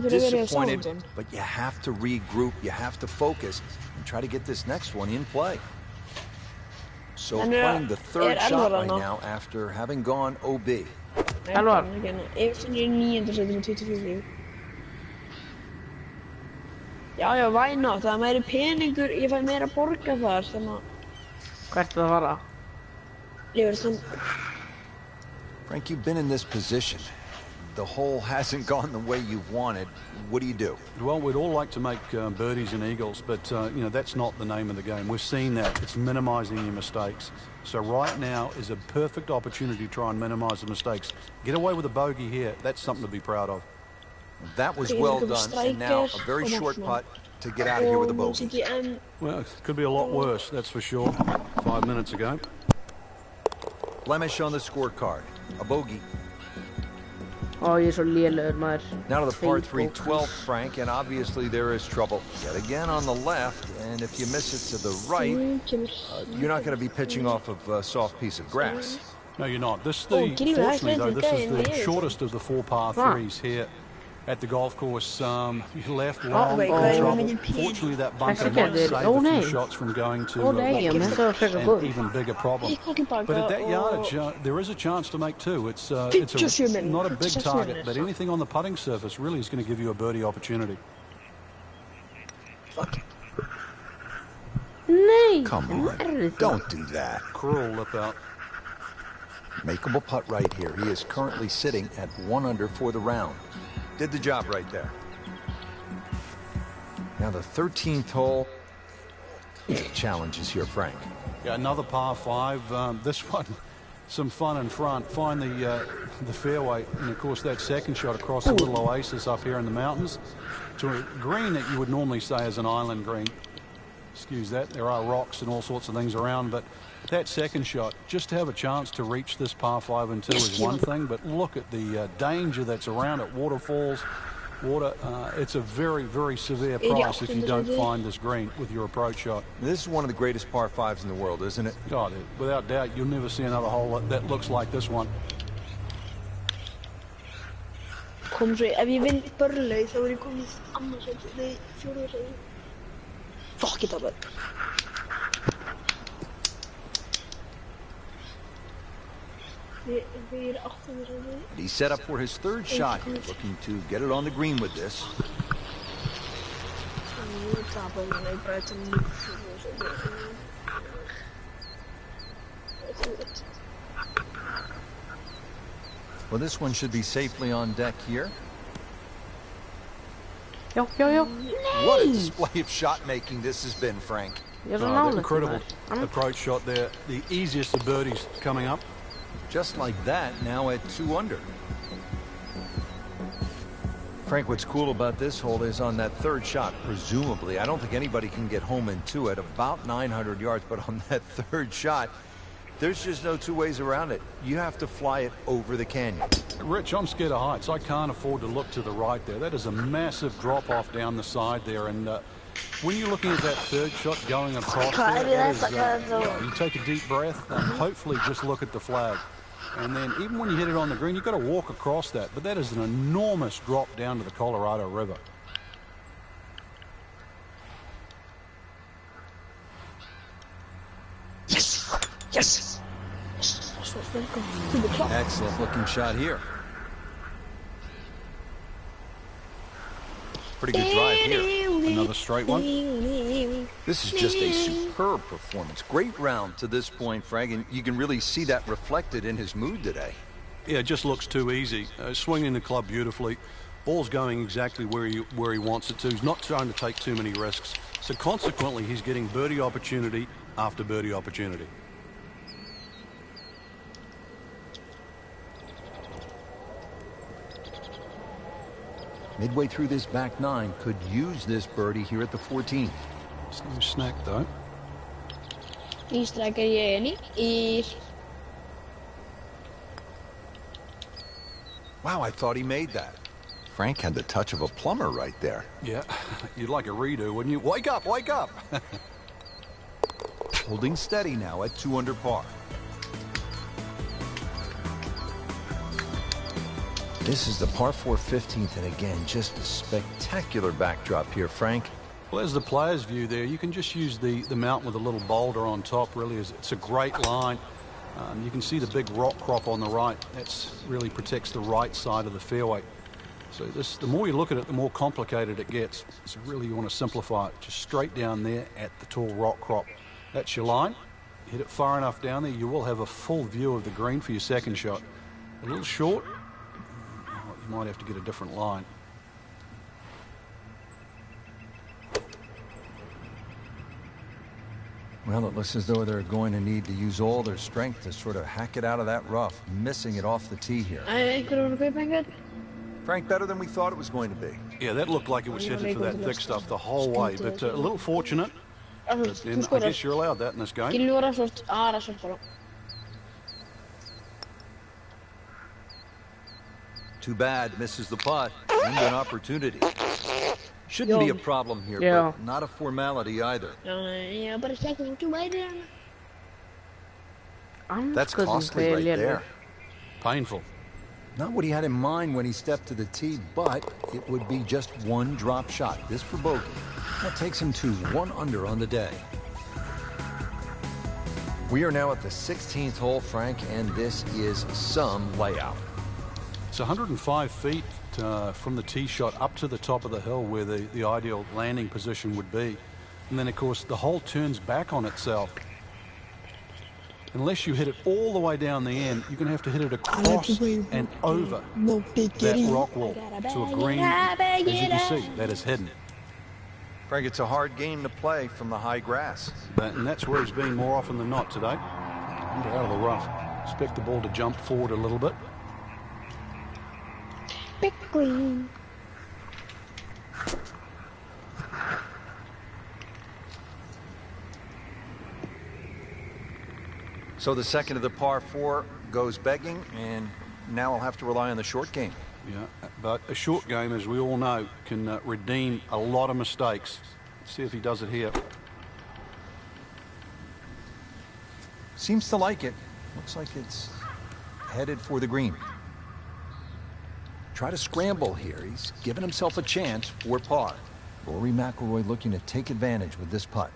[SPEAKER 3] disappointed, but you have to regroup, you have to focus, and try to get this next one in play. So playing the third shot right now after having gone OB.
[SPEAKER 1] Elvar.
[SPEAKER 5] Já, why not? Það er meiri peningur, ég fæ meira borga þar, þannig að...
[SPEAKER 1] Hvert er það að fara?
[SPEAKER 5] Ég verið þann...
[SPEAKER 3] Frank, you've been in this position. the hole hasn't gone the way you've wanted. What do you do?
[SPEAKER 4] Well, we'd all like to make birdies and eagles, but you know, that's not the name of the game. We've seen that. It's minimizing your mistakes. So right now is a perfect opportunity to try and minimize the mistakes. Get away with a bogey here. That's something to be proud of.
[SPEAKER 3] That was well done, and now a very short putt to get out of here with a bogey.
[SPEAKER 4] Well, it could be a lot worse, that's for sure. 5 minutes ago.
[SPEAKER 3] Blemish on the scorecard. A bogey.
[SPEAKER 1] Oh, you're so little, man.
[SPEAKER 3] Now to the par 3 12th, Frank, and obviously there is trouble. Yet again on the left, and if you miss it to the right, you're not going to be pitching off of a soft piece of grass.
[SPEAKER 4] No, you're not. Fortunately, though, this is the shortest of the 4 par 3s here at the golf course. Left, long, trouble. Fortunately, that bunker might save a few shots from going to an even bigger problem. But at that yardage, there is a chance to make 2. It's not a big target, but anything on the putting surface really is going to give you a birdie opportunity.
[SPEAKER 3] Come on, don't do that.
[SPEAKER 4] Cruel lip out.
[SPEAKER 3] Makeable putt right here. He is currently sitting at 1 under for the round. Did the job right there. Now the 13th hole. Challenges here, Frank.
[SPEAKER 4] Yeah, another par 5. This one, some fun in front. Find the fairway, and of course that second shot across a little oasis up here in the mountains to a green that you would normally say is an island green. Excuse that. There are rocks and all sorts of things around, but that second shot, just to have a chance to reach this par 5 and 2 is one thing, but look at the danger that's around it. Waterfalls, water. It's a very, very severe price if you don't find this green with your approach shot.
[SPEAKER 3] This is one of the greatest par 5s in the world, isn't it?
[SPEAKER 4] God, without doubt, you'll never see another hole that looks like this one.
[SPEAKER 5] Kom zo, heb je wint Burley, zo die komt anders uit de fjorder. Fuck it up.
[SPEAKER 3] He's set up for his 3rd shot here, looking to get it on the green with this. Well, this one should be safely on deck here.
[SPEAKER 1] Yo.
[SPEAKER 3] What a display of shot making this has been, Frank.
[SPEAKER 4] Incredible approach shot there. The easiest of birdies coming up.
[SPEAKER 3] Just like that, now at 2 under. Frank, what's cool about this hole is on that 3rd shot, presumably, I don't think anybody can get home in 2 at about 900 yards, but on that 3rd shot, there's just no 2 ways around it. You have to fly it over the canyon.
[SPEAKER 4] Rich, I'm scared of heights. I can't afford to look to the right there. That is a massive drop-off down the side there, and when you're looking at that 3rd shot going across there, you take a deep breath and hopefully just look at the flag. And then even when you hit it on the green, you've got to walk across that. But that is an enormous drop down to the Colorado River.
[SPEAKER 2] Yes.
[SPEAKER 3] Excellent looking shot here. Pretty good drive here.
[SPEAKER 4] Another straight one.
[SPEAKER 3] This is just a superb performance. Great round to this point, Frank, and you can really see that reflected in his mood today.
[SPEAKER 4] Yeah, it just looks too easy. Swinging the club beautifully. Ball's going exactly where he wants it to. He's not trying to take too many risks. So consequently, he's getting birdie opportunity after birdie opportunity.
[SPEAKER 3] Midway through this back 9, could use this birdie here at the 14th.
[SPEAKER 4] It's no snack though.
[SPEAKER 3] Wow, I thought he made that. Frank had the touch of a plumber right there.
[SPEAKER 4] Yeah, you'd like a redo, wouldn't you? Wake up, wake up!
[SPEAKER 3] Holding steady now at 2 under par. This is the par 4 15th, and again, just a spectacular backdrop here, Frank.
[SPEAKER 4] Well, there's the player's view there. You can just use the mountain with a little boulder on top. Really, it's a great line. You can see the big rock crop on the right. That really protects the right side of the fairway. So the more you look at it, the more complicated it gets. So really, you want to simplify it. Just straight down there at the tall rock crop. That's your line. Hit it far enough down there, you will have a full view of the green for your second shot. A little short. You might have to get a different line.
[SPEAKER 3] Well, it looks as though they're going to need to use all their strength to sort of hack it out of that rough, missing it off the tee here. Frank, better than we thought it was going to be.
[SPEAKER 4] Yeah, that looked like it was headed for that thick stuff the whole way, but a little fortunate. But then I guess you're allowed that in this game.
[SPEAKER 3] Too bad, misses the putt. And an opportunity. Shouldn't be a problem here, but not a formality either. That's costly right there.
[SPEAKER 4] Painful.
[SPEAKER 3] Not what he had in mind when he stepped to the tee, but it would be just one drop shot. This for bogey. That takes him to 1 under on the day. We are now at the 16th hole, Frank, and this is some layout.
[SPEAKER 4] It's 105 feet from the tee shot up to the top of the hill where the ideal landing position would be. And then, of course, the hole turns back on itself. Unless you hit it all the way down the end, you're going to have to hit it across and over that rock wall to a green, as you can see, that is hidden.
[SPEAKER 3] Frank, it's a hard game to play from the high grass.
[SPEAKER 4] And that's where he's been more often than not today. Get out of the rough. Expect the ball to jump forward a little bit.
[SPEAKER 5] Big green.
[SPEAKER 3] So the second of the par 4 goes begging, and now I'll have to rely on the short game.
[SPEAKER 4] Yeah, but a short game, as we all know, can redeem a lot of mistakes. Let's see if he does it here.
[SPEAKER 3] Seems to like it. Looks like it's headed for the green. Try to scramble here. He's given himself a chance for par. Rory McIlroy looking to take advantage with this putt.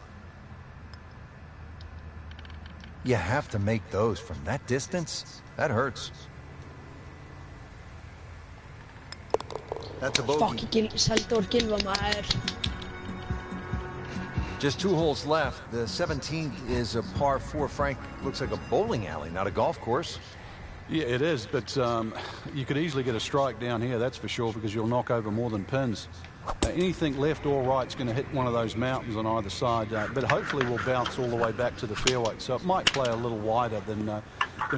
[SPEAKER 3] You have to make those from that distance. That hurts. That's a bogey. Just 2 holes left. The 17th is a par 4, Frank. Looks like a bowling alley, not a golf course.
[SPEAKER 4] Yeah, it is, but you could easily get a strike down here, that's for sure, because you'll knock over more than pins. Anything left or right is going to hit one of those mountains on either side, but hopefully will bounce all the way back to the fairway. So it might play a little wider than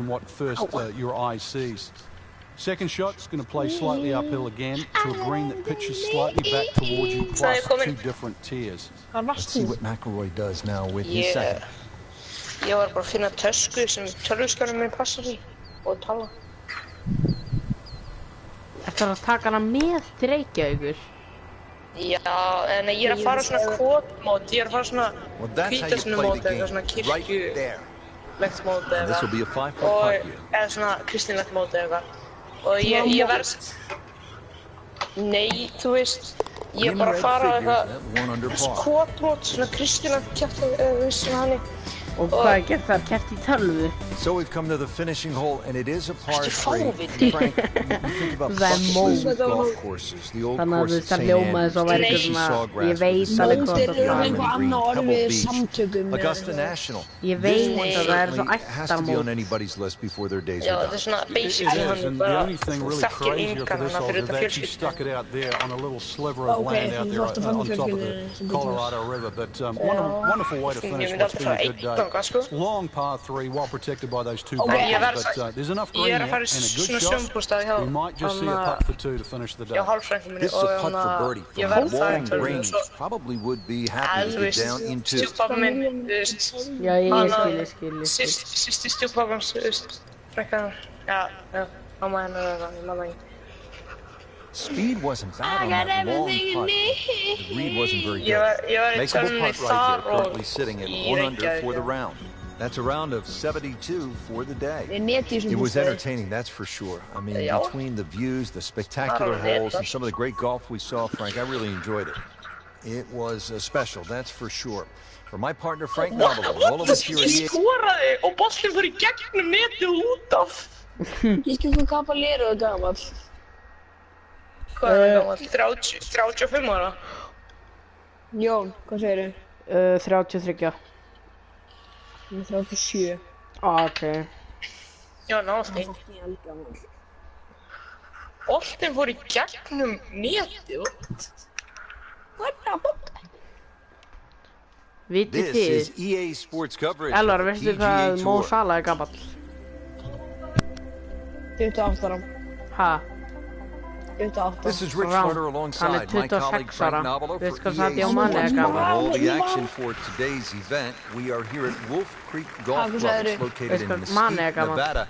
[SPEAKER 4] what first your eye sees. Second shot's going to play slightly uphill again to a green that pitches slightly back towards you, plus 2 different tiers.
[SPEAKER 3] Let's see what McIlroy does now with his second.
[SPEAKER 2] Ég var bara að finna tösku sem tölvuskjárinn minn passar í og tala.
[SPEAKER 1] Þetta að taka hana með til Reykjavíkur?
[SPEAKER 2] Já, en ég að fara svona kvotmót, ég að fara svona hvítasnumót eða svona kirkjulegt mót eða eða svona kristinlegt mót eða og ég verð nei, þú veist ég bara fara eitthvað kvotmót, svona kristinlegt kjæft eða svona hannig.
[SPEAKER 1] Og hvað gert þar? Kert í tölvu?
[SPEAKER 3] So we've come to the finishing hole, and it is a par 3. Frank, you think about bucket golf courses, the old course at St. Andrews, Sawgrass, Augusta National. This certainly has to be on anybody's list before their days are done.
[SPEAKER 4] It is, and the only thing really crazier for this hole is they actually stuck it out there on a little sliver of land out there on top of the Colorado River. But wonderful way to finish what's been a good day. Long par 3, well protected by those 2 bunkers, but there's enough green there and a good shot. We might just see a putt for 2 to finish the day.
[SPEAKER 3] This is a putt for birdie from long range. Probably would be happy to get down into.
[SPEAKER 1] Já, ég skil.
[SPEAKER 2] Sýsti stjúpappan, þú veist, frekkan, já, mamma hennar eða mamma.
[SPEAKER 3] Speed wasn't bad on that long putt. The read wasn't very good. Makeable putt right there, currently sitting at 1 under for the round. That's a round of 72 for the day. It was entertaining, that's for sure. I mean, between the views, the spectacular holes, and some of the great golf we saw, Frank, I really enjoyed it. It was special, that's for sure. For my partner, Frank Noble, all of us here at
[SPEAKER 2] Ég skoraði og boltinn fór í gegnum netið út af.
[SPEAKER 5] Ég skil hvað Cavaliero er gamall.
[SPEAKER 2] Hvað er gamall? 35 ára?
[SPEAKER 5] Jón, hvað segirðu?
[SPEAKER 1] 33.
[SPEAKER 5] Ég er 37.
[SPEAKER 1] Ok.
[SPEAKER 2] Já, náttúrulega. boltinn fór í gegnum netið.
[SPEAKER 1] Vitið
[SPEAKER 3] This is
[SPEAKER 1] þið?
[SPEAKER 3] EA Sports coverage.
[SPEAKER 1] Elvar,
[SPEAKER 3] of the
[SPEAKER 1] veistu
[SPEAKER 3] PGA
[SPEAKER 1] hvað Mo
[SPEAKER 3] Tour.
[SPEAKER 1] Salah er gamall?
[SPEAKER 5] 28 ára.
[SPEAKER 1] Ha?
[SPEAKER 5] 28.
[SPEAKER 3] This is Rich
[SPEAKER 1] Wrong.
[SPEAKER 3] Hunter alongside my colleague
[SPEAKER 1] 26
[SPEAKER 3] Frank
[SPEAKER 1] ára.
[SPEAKER 3] Nobilo
[SPEAKER 1] Veistu
[SPEAKER 3] for
[SPEAKER 1] hvað
[SPEAKER 3] EA
[SPEAKER 1] Sadio Mane er
[SPEAKER 3] Sports
[SPEAKER 1] gamall?
[SPEAKER 3] with all the action for today's event. We are here at Wolf Creek Golf
[SPEAKER 5] Hvað
[SPEAKER 3] Club.
[SPEAKER 5] sagðirðu?
[SPEAKER 3] It's located
[SPEAKER 1] Veistu
[SPEAKER 3] in
[SPEAKER 1] hvað Mane er
[SPEAKER 3] Mesquite,
[SPEAKER 1] gamall?
[SPEAKER 3] Nevada.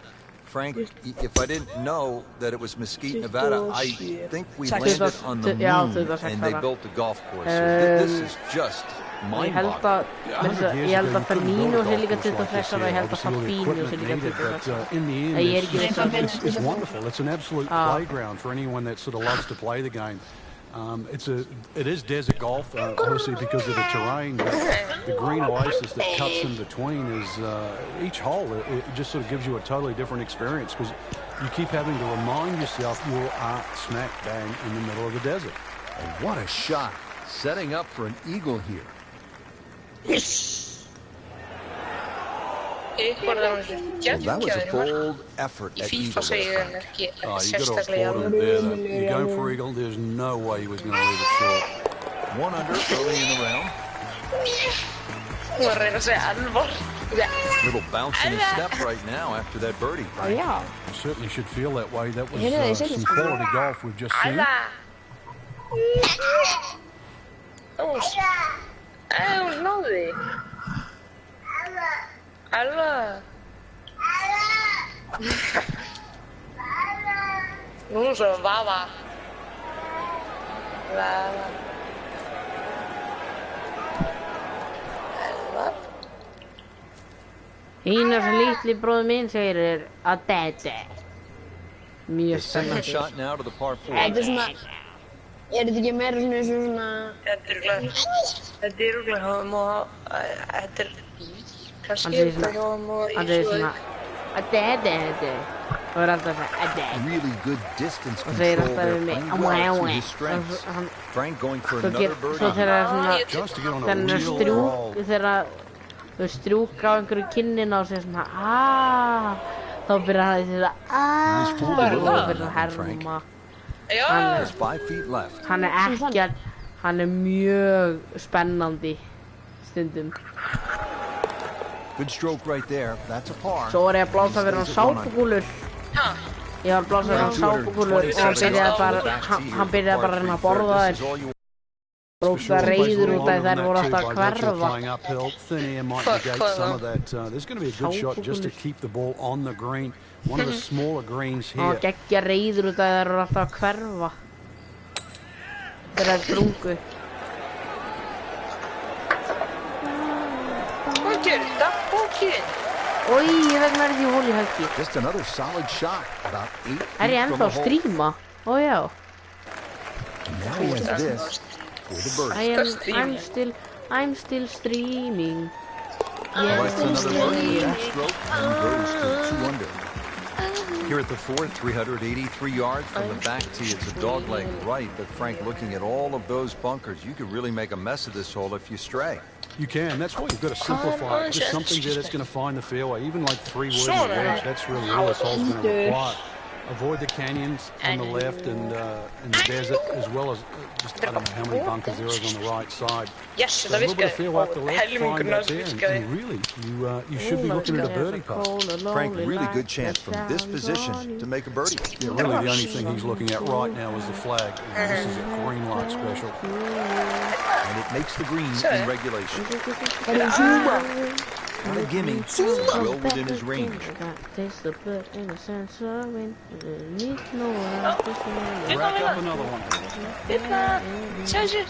[SPEAKER 3] Frank, if I didn't know that it was Mesquite, Nevada, I think we
[SPEAKER 5] Check
[SPEAKER 3] landed
[SPEAKER 5] this.
[SPEAKER 3] on the
[SPEAKER 1] Yeah,
[SPEAKER 3] moon
[SPEAKER 1] 26
[SPEAKER 3] and they
[SPEAKER 1] ára.
[SPEAKER 3] built the golf course. So this is just
[SPEAKER 1] Ég held
[SPEAKER 3] mind-boggling.
[SPEAKER 1] að Firmino sé líka 26 ára, ég held að Fabinho sé líka 26 ára.
[SPEAKER 4] In the
[SPEAKER 1] Nei, ég er
[SPEAKER 4] end,
[SPEAKER 1] ekki viss um það.
[SPEAKER 4] it's wonderful. It's an absolute playground for anyone that sort of loves to play the game. It is desert golf, obviously because of the terrain. But the green oasis that cuts in between is each hole. It just sort of gives you a totally different experience because you keep having to remind yourself you are smack bang in the middle of the desert.
[SPEAKER 3] And what a shot. Setting up for an eagle here.
[SPEAKER 2] Ykkur það var
[SPEAKER 3] Well, that was a bold effort
[SPEAKER 2] Í
[SPEAKER 3] at
[SPEAKER 2] FIFA
[SPEAKER 3] eagle
[SPEAKER 2] segir
[SPEAKER 3] there,
[SPEAKER 2] hann
[SPEAKER 3] Frank.
[SPEAKER 2] ekki
[SPEAKER 4] Oh, you got to
[SPEAKER 2] sérstaklega
[SPEAKER 4] applaud him there. You're going for eagle. There's no way he was going to leave it short.
[SPEAKER 3] 1 under early in the round.
[SPEAKER 2] Hún var að reyna að segja Elvar.
[SPEAKER 3] Little bounce in his step right now after that birdie, Frank.
[SPEAKER 5] Já.
[SPEAKER 4] You certainly should feel that way. That was
[SPEAKER 5] Heyrðu, ég segi
[SPEAKER 4] some
[SPEAKER 5] sko.
[SPEAKER 4] quality golf we've just seen.
[SPEAKER 2] Hún náði því. Elvar. Nú er svo Vava. Vava. Elvar.
[SPEAKER 1] Eina sem litli bróður minn segir er að þetta. Mjög
[SPEAKER 3] The second
[SPEAKER 1] spennandi.
[SPEAKER 3] shot now to the par 4.
[SPEAKER 5] Þetta er svona... Er þetta ekki meira svona eins og svona...
[SPEAKER 2] Þetta er örugglega hjá og þetta er kannski
[SPEAKER 1] Hann segir
[SPEAKER 2] þetta hjá og
[SPEAKER 1] Hann segir svona að þetta. Og er alltaf að þetta.
[SPEAKER 3] Really good distance
[SPEAKER 1] Og segir
[SPEAKER 3] control
[SPEAKER 1] alltaf
[SPEAKER 3] there,
[SPEAKER 1] við mig
[SPEAKER 3] playing well to his
[SPEAKER 1] Og
[SPEAKER 3] strengths.
[SPEAKER 1] hann
[SPEAKER 3] Frank going for
[SPEAKER 1] Svo
[SPEAKER 3] another
[SPEAKER 1] þegar
[SPEAKER 3] birdie.
[SPEAKER 1] það er svona
[SPEAKER 4] Just to get on a
[SPEAKER 1] Þegar hann er
[SPEAKER 4] real
[SPEAKER 1] strjúk
[SPEAKER 4] roll.
[SPEAKER 1] Þegar þú strjúka á einhverju kinnina og segir svona þá byrjar hann að segja
[SPEAKER 3] He's pulled a
[SPEAKER 1] og
[SPEAKER 3] little
[SPEAKER 1] þá
[SPEAKER 3] on
[SPEAKER 1] byrjar hann að
[SPEAKER 3] that, Frank.
[SPEAKER 1] herma
[SPEAKER 2] Já,
[SPEAKER 3] There's 5 feet left.
[SPEAKER 1] Hann er ekki að Hann er mjög spennandi stundum
[SPEAKER 3] Good stroke right there. That's a par.
[SPEAKER 1] Svo var ég að blása fyrir hann sápukúlur
[SPEAKER 2] ha,
[SPEAKER 1] Ég var að blása fyrir hann sápukúlur og hann byrjaði bara að reyna að borða þær Brókta reyður út af þær voru alltaf að hverfa
[SPEAKER 4] Thin air might negate some of that. There's going to be a good shot just to keep the ball on the green. One of the smaller greens
[SPEAKER 1] Og
[SPEAKER 4] here.
[SPEAKER 1] geggja reyður út af þær voru alltaf að hverfa Þegar þær sprungu
[SPEAKER 2] hvað gerir þetta? Bókinn.
[SPEAKER 1] Oj, ég veit maður ekki hól í helgi
[SPEAKER 3] Just another solid shot. About 8
[SPEAKER 1] Er ég
[SPEAKER 3] feet from
[SPEAKER 1] ennþá
[SPEAKER 3] the
[SPEAKER 1] að
[SPEAKER 3] hole.
[SPEAKER 1] stríma? Ó já
[SPEAKER 3] And now he has this for the birdie.
[SPEAKER 1] I'm still streaming
[SPEAKER 3] Collects another birdie
[SPEAKER 1] yeah.
[SPEAKER 3] stroke and goes to 2 under. Here at the fourth, 383 yards from the back tee. It's a dogleg right, but Frank, looking at all of those bunkers, you could really make a mess of this hole if you stray.
[SPEAKER 4] You can. That's why you've got to simplify it. Just something there that's going to find the fairway. Even like 3 wood and wedge. That's really all this hole's going to require. Avoid the canyons on the left and the desert, as well as just I don't know how many bunkers there is on the right side.
[SPEAKER 2] Yes,
[SPEAKER 4] So a
[SPEAKER 2] það
[SPEAKER 4] little bit of
[SPEAKER 2] virkaði.
[SPEAKER 4] fairway up the left, find
[SPEAKER 2] Helmingurinn
[SPEAKER 4] that
[SPEAKER 2] að
[SPEAKER 4] there,
[SPEAKER 2] virkaði.
[SPEAKER 4] and really, you should be looking at a birdie putt.
[SPEAKER 3] Frank, really good chance from this position to make a birdie.
[SPEAKER 4] Yeah, really the only thing he's looking at right now is the flag. This is a green light special.
[SPEAKER 3] And it makes the green in regulation. Not a gimme, well within his range.
[SPEAKER 4] Rack up another one.
[SPEAKER 2] Þetta, sjáðu.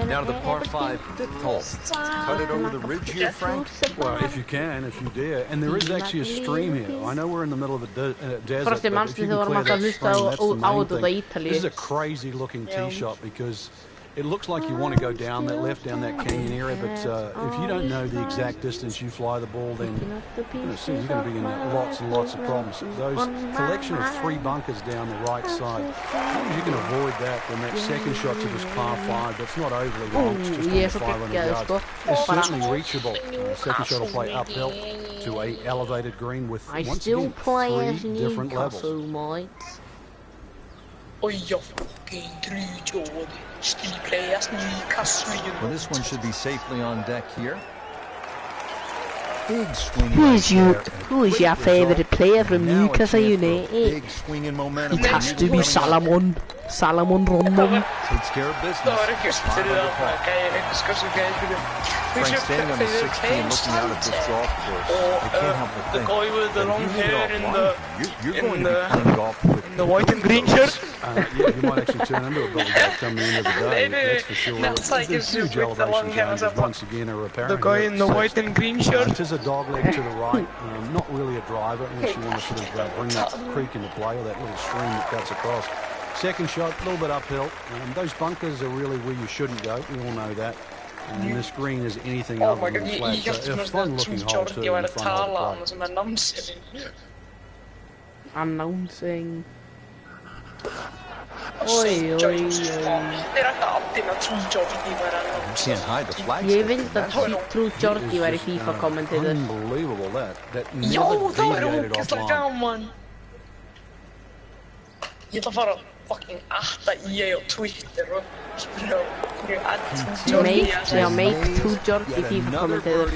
[SPEAKER 3] Now to the par 5, 5th hole. Cut it over the ridge here, Frank.
[SPEAKER 4] Well, if you can, if you dare. And there is actually a stream here. I know we're in the middle of a desert, but if you can clear that stream, that's the main thing. This is a crazy looking tee shot because It looks like you want to go down that canyon area, but if you don't know the exact distance you fly the ball, then soon you're going to be in lots and lots of problems. Those collection of 3 bunkers down the right side, as long as you can avoid that, then that second shot to this par 5, that's not overly long, it's just under 500 yards, is certainly reachable. Second shot will play uphill to a elevated green with, once again, 3 different levels.
[SPEAKER 3] Well, this one should be safely on deck here. Big swing.
[SPEAKER 1] Who is your favourite player from Newcastle United?
[SPEAKER 3] Big swing in momentum.
[SPEAKER 1] It has to be Salomon Rondon.
[SPEAKER 3] Takes care of business. Frank, standing on the 16 looking out at this golf course, I can't help but think,
[SPEAKER 2] the guy with the long hair
[SPEAKER 3] you're going to be playing golf with
[SPEAKER 2] the white and green shirt.
[SPEAKER 4] Yeah, you might actually turn into a bully golf come the end of the day, that's for sure. There's huge elevation changes once again are apparent.
[SPEAKER 2] The guy in the white and green shirt.
[SPEAKER 4] It is a dog leg to the right, not really a driver unless you want to sort of bring that creek into play or that little stream that cuts across. Second shot, a little bit uphill. Those bunkers are really where you shouldn't go. We all know that. And this green is anything other than flat. So a fun-looking hole too in the front of the play.
[SPEAKER 1] Announcing.
[SPEAKER 3] You can't hide the flag.
[SPEAKER 1] Ég vildi að Trú Jordi væri FIFA kommentator.
[SPEAKER 4] Unbelievable that never deviated offline.
[SPEAKER 2] Ég ætla að fara fucking atta EA á Twitter og spyrja
[SPEAKER 1] Make Trú Jordi FIFA kommentator.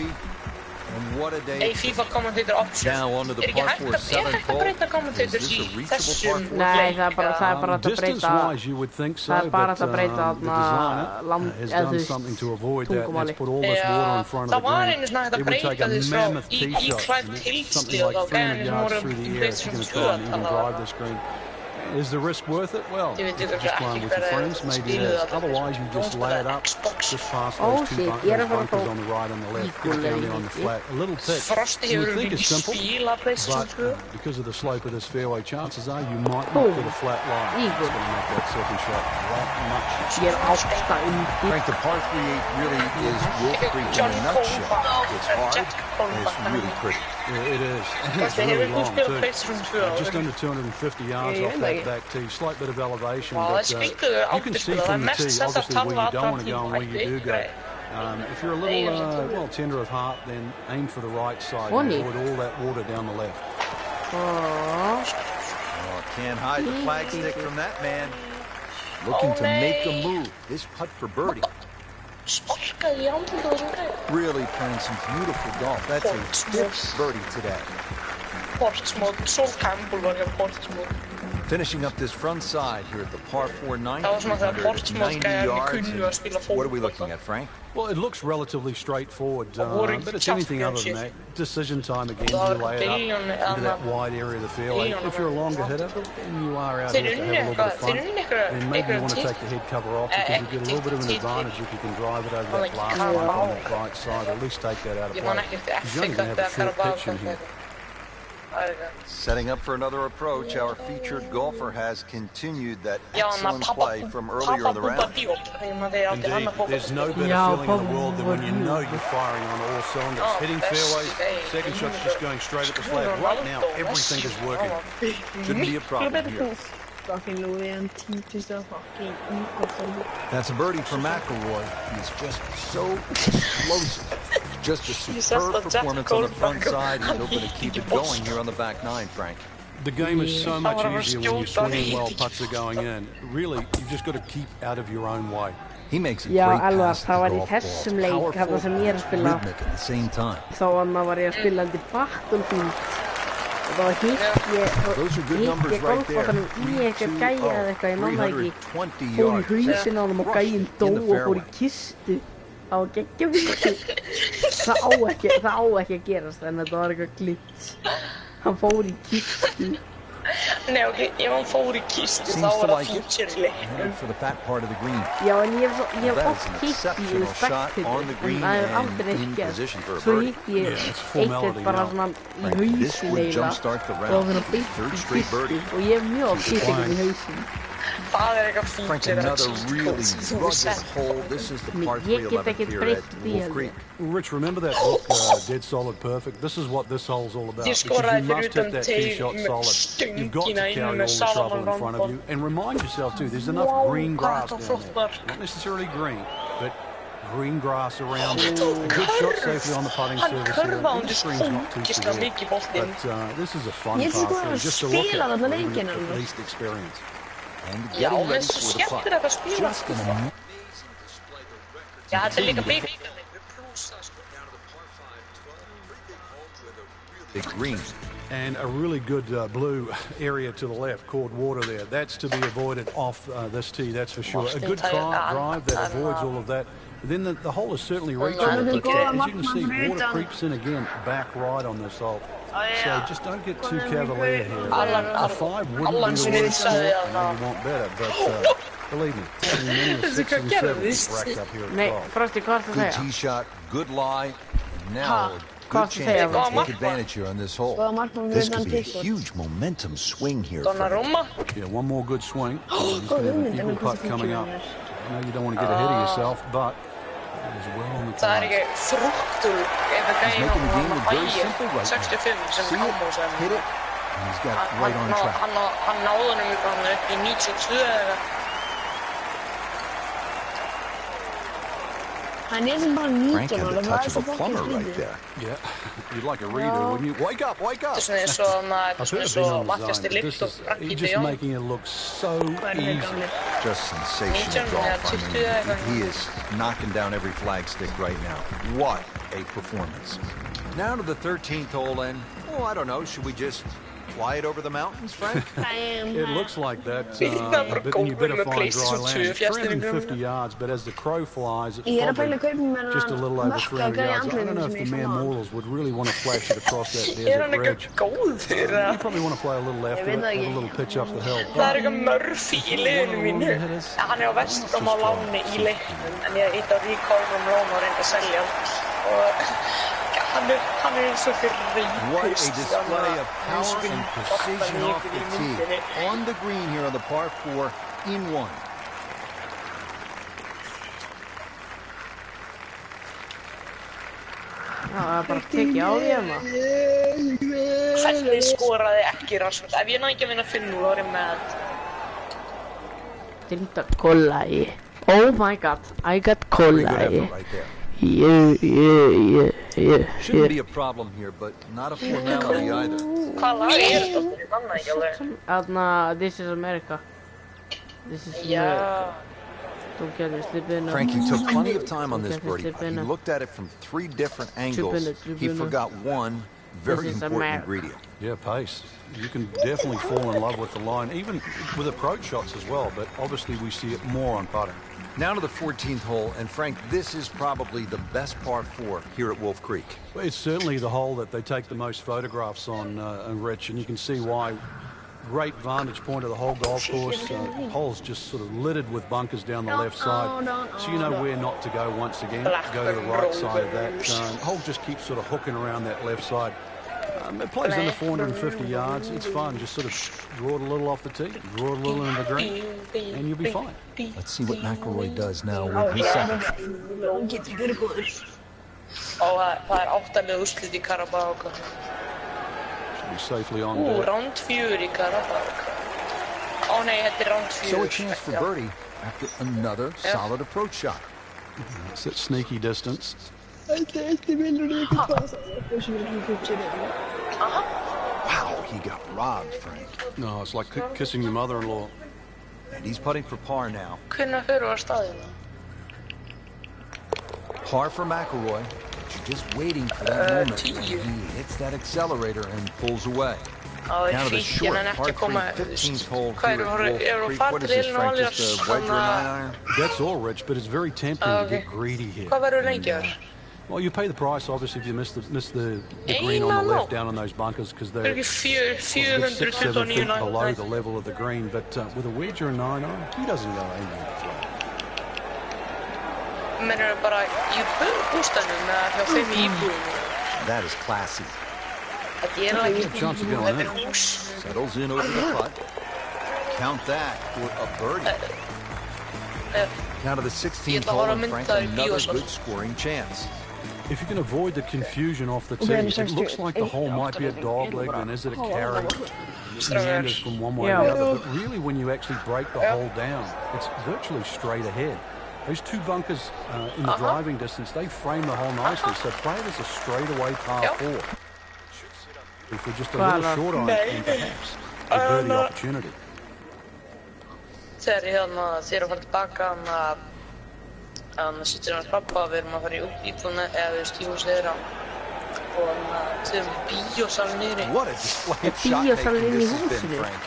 [SPEAKER 2] Hey, FIFA commentator option. Ekki hægt að breyta commentators í þessum
[SPEAKER 1] Nei, það er bara að breyta það er bara að breyta tungumáli.
[SPEAKER 2] Það var einu svona hægt að breyta þess frá í klæmt tilstíð og þá gæðan sem voru PlayStation 2 að tala.
[SPEAKER 4] Is the risk worth it? Well, just playing with your friends, maybe it is. Otherwise, you just lay it up, just past those two bunkers on the right and the left, get down there on the flat. A little pitch. You would think it's simple, but because of the slope of this fairway, chances are you might not get a flat lie. It's going to make that second shot that much.
[SPEAKER 3] Frank, the par 3-8 really is Wolf Creek in a nutshell. It's hard, and it's really pretty.
[SPEAKER 4] Yeah, it is. And it's really long, too. Just under 250 yards off that back tee. Slight bit of elevation, but you can see from the tee, obviously, where you don't want to go and where you do go. If you're a little, tender of heart, then aim for the right side and avoid all that water down the left.
[SPEAKER 3] Oh, can't hide the flag stick from that man. Looking to make a move. This putt for birdie. Really playing some beautiful golf. That's a stiff birdie today. Finishing up this front side here at the par 4 90 yards. What are we looking at, Frank?
[SPEAKER 4] Well, it looks relatively straightforward, but it's anything other than that. Decision time again, you lay it up into that wide area of the fairway. If you're a longer hitter and you are out here to have a little bit of fun, then maybe you want to take the head cover off because you get a little bit of an advantage if you can drive it over that last line on that right side, or at least take that out of play. Because you're only going to have a short pitch in here.
[SPEAKER 3] Setting up for another approach, our featured golfer has continued that excellent play from earlier in the round.
[SPEAKER 4] Indeed, there's no better feeling in the world than when you know you're firing on all cylinders. Hitting fairways, second shot's just going straight at the flag. Right now, everything is working.
[SPEAKER 3] Shouldn't be a problem here. That's a birdie for McIlroy. He's just so explosive. Just a superb performance on the front side, and he'll be able to keep it going here on the back nine, Frank.
[SPEAKER 4] The game is so much easier when you're swinging well, putts are going in. Really, you've just got to keep out of your own way.
[SPEAKER 3] He makes a great pass to the golf ball. Powerful, rhythmic at the same time.
[SPEAKER 1] Og þá hitt ég golfbóltanum í eitthvað gæja eða eitthvað, ég manna ekki, fór í hausinn á honum og gæjinn dó og fór í kistu á geggjavítsu. Það á ekki að gerast, en þetta var eitthvað glitch. Hann fór í kistu.
[SPEAKER 2] Nei, ok, ef hann fór í kistu þá var það feature í leiknum.
[SPEAKER 1] Já, en ég hef oft hitt í spektitur, en það hefur aldrei neitt gert. Svo hitt ég eitthvað bara svona í hausinn eiginlega og það var beint í kistu og ég hef mjög oft hitt eitthvað í hausinn.
[SPEAKER 3] Frank, another really rugged hole. This is the par 3 11th here at Wolf Creek.
[SPEAKER 4] Rich, remember that book, Dead Solid Perfect? This is what this hole's all about. Because you must hit that tee shot solid. You've got to carry all the trouble in front of you. And remind yourself, too, there's enough green grass down there. Not necessarily green, but green grass around it. A good shot safely on the putting surface here. The screen's not too severe. But this is a fun pass, just to look at least experience.
[SPEAKER 3] And getting ready for the putt. Just an amazing display. Big green.
[SPEAKER 4] And a really good blue area to the left, called water there. That's to be avoided off this tee, that's for sure. A good drive that avoids all of that. Then the hole is certainly reachable, but as you can see, water creeps in again, back right on this hole. So just don't get too cavalier here. A 5 wouldn't be the one sport. I know you want better, but believe me, many of 6 and 7 racked up here at 12.
[SPEAKER 3] Good tee shot, good lie, and now a good chance to take advantage here on this hole. This could be a huge momentum swing here.
[SPEAKER 4] Yeah, one more good swing. He's going to have an eagle putt coming up. I know you don't want to get ahead of yourself, but he's well on the time.
[SPEAKER 3] He's making the game look very simple right now. See it, hit it, and he's got it right on track. Frank had the touch of a plumber right there.
[SPEAKER 4] Yeah, you'd like a reader, wouldn't you? Wake up, wake up! He's just making it look so easy.
[SPEAKER 3] Just sensational golf. I mean, he is knocking down every flagstick right now. What a performance. Now to the 13th hole, and, oh, I don't know, should we just fly it over the mountains, Frank?
[SPEAKER 4] It looks like that, but then you better find dry land. 350 yards, but as the crow flies, it's probably just a little over 300 yards. I don't know if the mere mortals would really want to flash it across that desert ridge. You probably want to play a little left of it, have a little pitch up the hill.
[SPEAKER 2] Murphy í liðinu mínu. Hann á Vestrum á láni í leiknum, en ég eitt á Ríkálfum lán og reyndi að selja hann. What
[SPEAKER 3] a display of power and precision off the tee. On the green here on the par 4 in 1.
[SPEAKER 1] Það bara tekið á því hérna.
[SPEAKER 2] Hvernig skoraði ekki Rasmus? Ef ég næði ekki að vinna 5-0 þá er ég með.
[SPEAKER 1] Tinta kollai. Oh my god, I got kollai.
[SPEAKER 3] Shouldn't be a problem here, but not a formality either.
[SPEAKER 2] Hvað lag þetta? Ég manna ekki alveg.
[SPEAKER 1] Þarna, This is America. This is America.
[SPEAKER 3] Frank, he took plenty of time on this birdie. He looked at it from 3 different angles. He forgot one very important ingredient.
[SPEAKER 4] Yeah, pace. You can definitely fall in love with the line, even with approach shots as well, but obviously we see it more on putting.
[SPEAKER 3] Now to the 14th hole, and Frank, this is probably the best par 4 here at Wolf Creek.
[SPEAKER 4] Well, it's certainly the hole that they take the most photographs on, Rich, and you can see why. Great vantage point of the whole golf course. Hole's just sort of littered with bunkers down the left side, so you know where not to go once again. Go to the right side of that. Hole just keeps sort of hooking around that left side. It plays under 450 yards. It's fun. Just sort of draw it a little off the tee, draw it a little into the green, and you'll be fine.
[SPEAKER 3] Let's see what McIlroy does now with his second.
[SPEAKER 2] Það 8. úrslit í Karabáka.
[SPEAKER 4] Be safely on
[SPEAKER 2] round 4 í Karabáka. Oh nei, þetta round 4.
[SPEAKER 3] So a chance for birdie after another solid approach shot.
[SPEAKER 4] It's at sneaky distance.
[SPEAKER 3] Wow, he got robbed, Frank.
[SPEAKER 4] No, it's like kissing your mother-in-law.
[SPEAKER 3] And he's putting for par now.
[SPEAKER 2] Hvenær fyrir á staðina?
[SPEAKER 3] Par for McIlroy. Just waiting for that moment when he hits that accelerator and pulls away. Now to the short par 3 15th hole here at Wolf Creek. What is this, Frank? Just a wedge or a 9-iron?
[SPEAKER 4] That's all, Rich, but it's very tempting to get greedy here. Well, you pay the price, obviously, if you miss the green on the left down on those bunkers, because they're 6, 7 feet below the level of the green. But with a wedge or a 9-iron, he doesn't go aiming the flag.
[SPEAKER 2] Mennur bara í bústanum eða hjá þeim í íbúðinni.
[SPEAKER 3] That is classy.
[SPEAKER 2] Þetta ekki hús.
[SPEAKER 3] Settles in over the putt. Count that for a birdie. Now to the 16th hole, and Frank, another good scoring chance.
[SPEAKER 4] If you can avoid the confusion off the tee, it looks like the hole might be a dogleg, and is it a carry? Meanders from one way to the other, but really when you actually break the hole down, it's virtually straight ahead. Those two bunkers in the driving distance, they frame the hole nicely, so play it as a straightaway par 4. If we're just a little short on it, and perhaps a birdie opportunity.
[SPEAKER 2] Þegar þið eru að fara tilbaka sittur hans pappa, við erum að fara í íbúðuna eða við veist í húsið þeirra og þið erum bíósalinn niðri.
[SPEAKER 3] What a display of shot making this has been, Frank.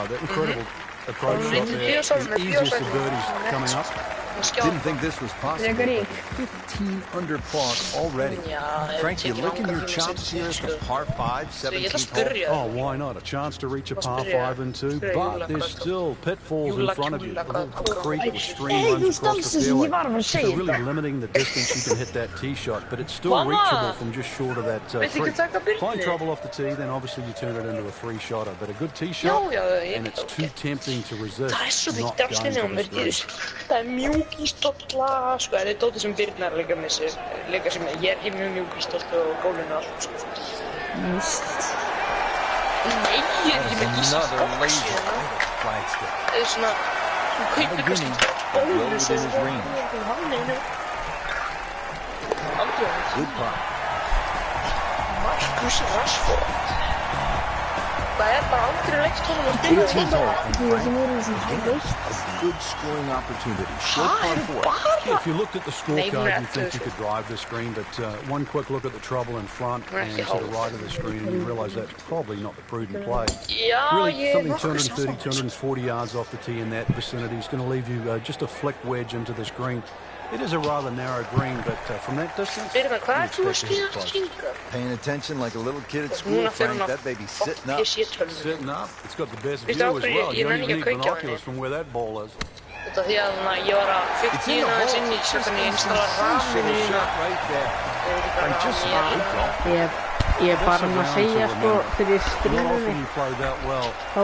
[SPEAKER 4] The incredible approach shot there. The easiest of birdies coming up.
[SPEAKER 3] Didn't think this was possible. 15 under par already. Frank, you licking your chops here at the par 5, 17th hole?
[SPEAKER 4] Oh, why not? A chance to reach a par 5 and 2, but there's still pitfalls in front of you. A little creek or stream runs across the fairway. So really limiting the distance you can hit that tee shot, but it's still reachable from just short of that creek. Find trouble off the tee, then obviously you turn it into a free shotter. But a good tee shot, and it's too tempting to resist. Not going to the screen.
[SPEAKER 2] Mjúkistólla, sko, þetta dótið sem Birnar líka með sér, líka sem ég ekki mjög mjúkistóll og gólinu og allt, sko. Nei, ég ekki með ísastóll síðan. Það svona, þú kaupir kannski bólu sem þú ekki hálfleginu. Aldrei. Marcus Rashford. Það bara aldrei leikst honum að spila
[SPEAKER 3] good scoring opportunity.
[SPEAKER 4] If you looked at the scorecard, you think you could drive this green, but one quick look at the trouble in front and to the right of the screen, and you realise that's probably not the prudent play. Really, something 230, 240 yards off the tee in that vicinity is going to leave you just a flick wedge into this green. It is a rather narrow green, but from that distance,
[SPEAKER 3] paying attention like a little kid at school, Frank. That baby's sitting up.
[SPEAKER 4] Sitting up. It's got the best view as well. You don't even need binoculars from where that ball is.
[SPEAKER 2] Út af því að ég var að fylgja aðeins inn í svo hvernig ég installa raminu
[SPEAKER 1] Ég er bara að segja sko fyrir stríðinni þá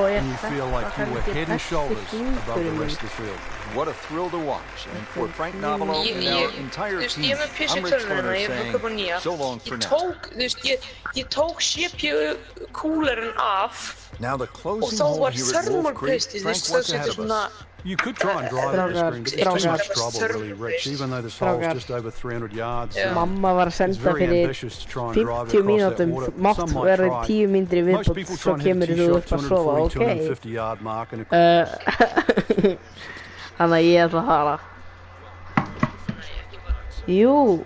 [SPEAKER 1] þetta
[SPEAKER 4] head and shoulders above the rest of the field.
[SPEAKER 3] What a thrill to watch, and for Frank Novello and our entire team, I'm Rich Turner saying so long for now.
[SPEAKER 2] Ég tók CPU-kúlerinn af
[SPEAKER 3] Now the
[SPEAKER 2] og
[SPEAKER 3] closing
[SPEAKER 2] þá
[SPEAKER 3] hole
[SPEAKER 2] var
[SPEAKER 3] here at Wolf Creek, Frank, what's ahead of us?
[SPEAKER 4] You could try and drive this green, but it's too much trouble, really, Rich. Even though this hole's just over 300 yards,
[SPEAKER 1] Mamma var að senda fyrir 50 mínútum, mátt verið 10 mínútur í viðbót, svo kemur þú upp að sofa, ok? Þannig að ég ætla að fara. Jú.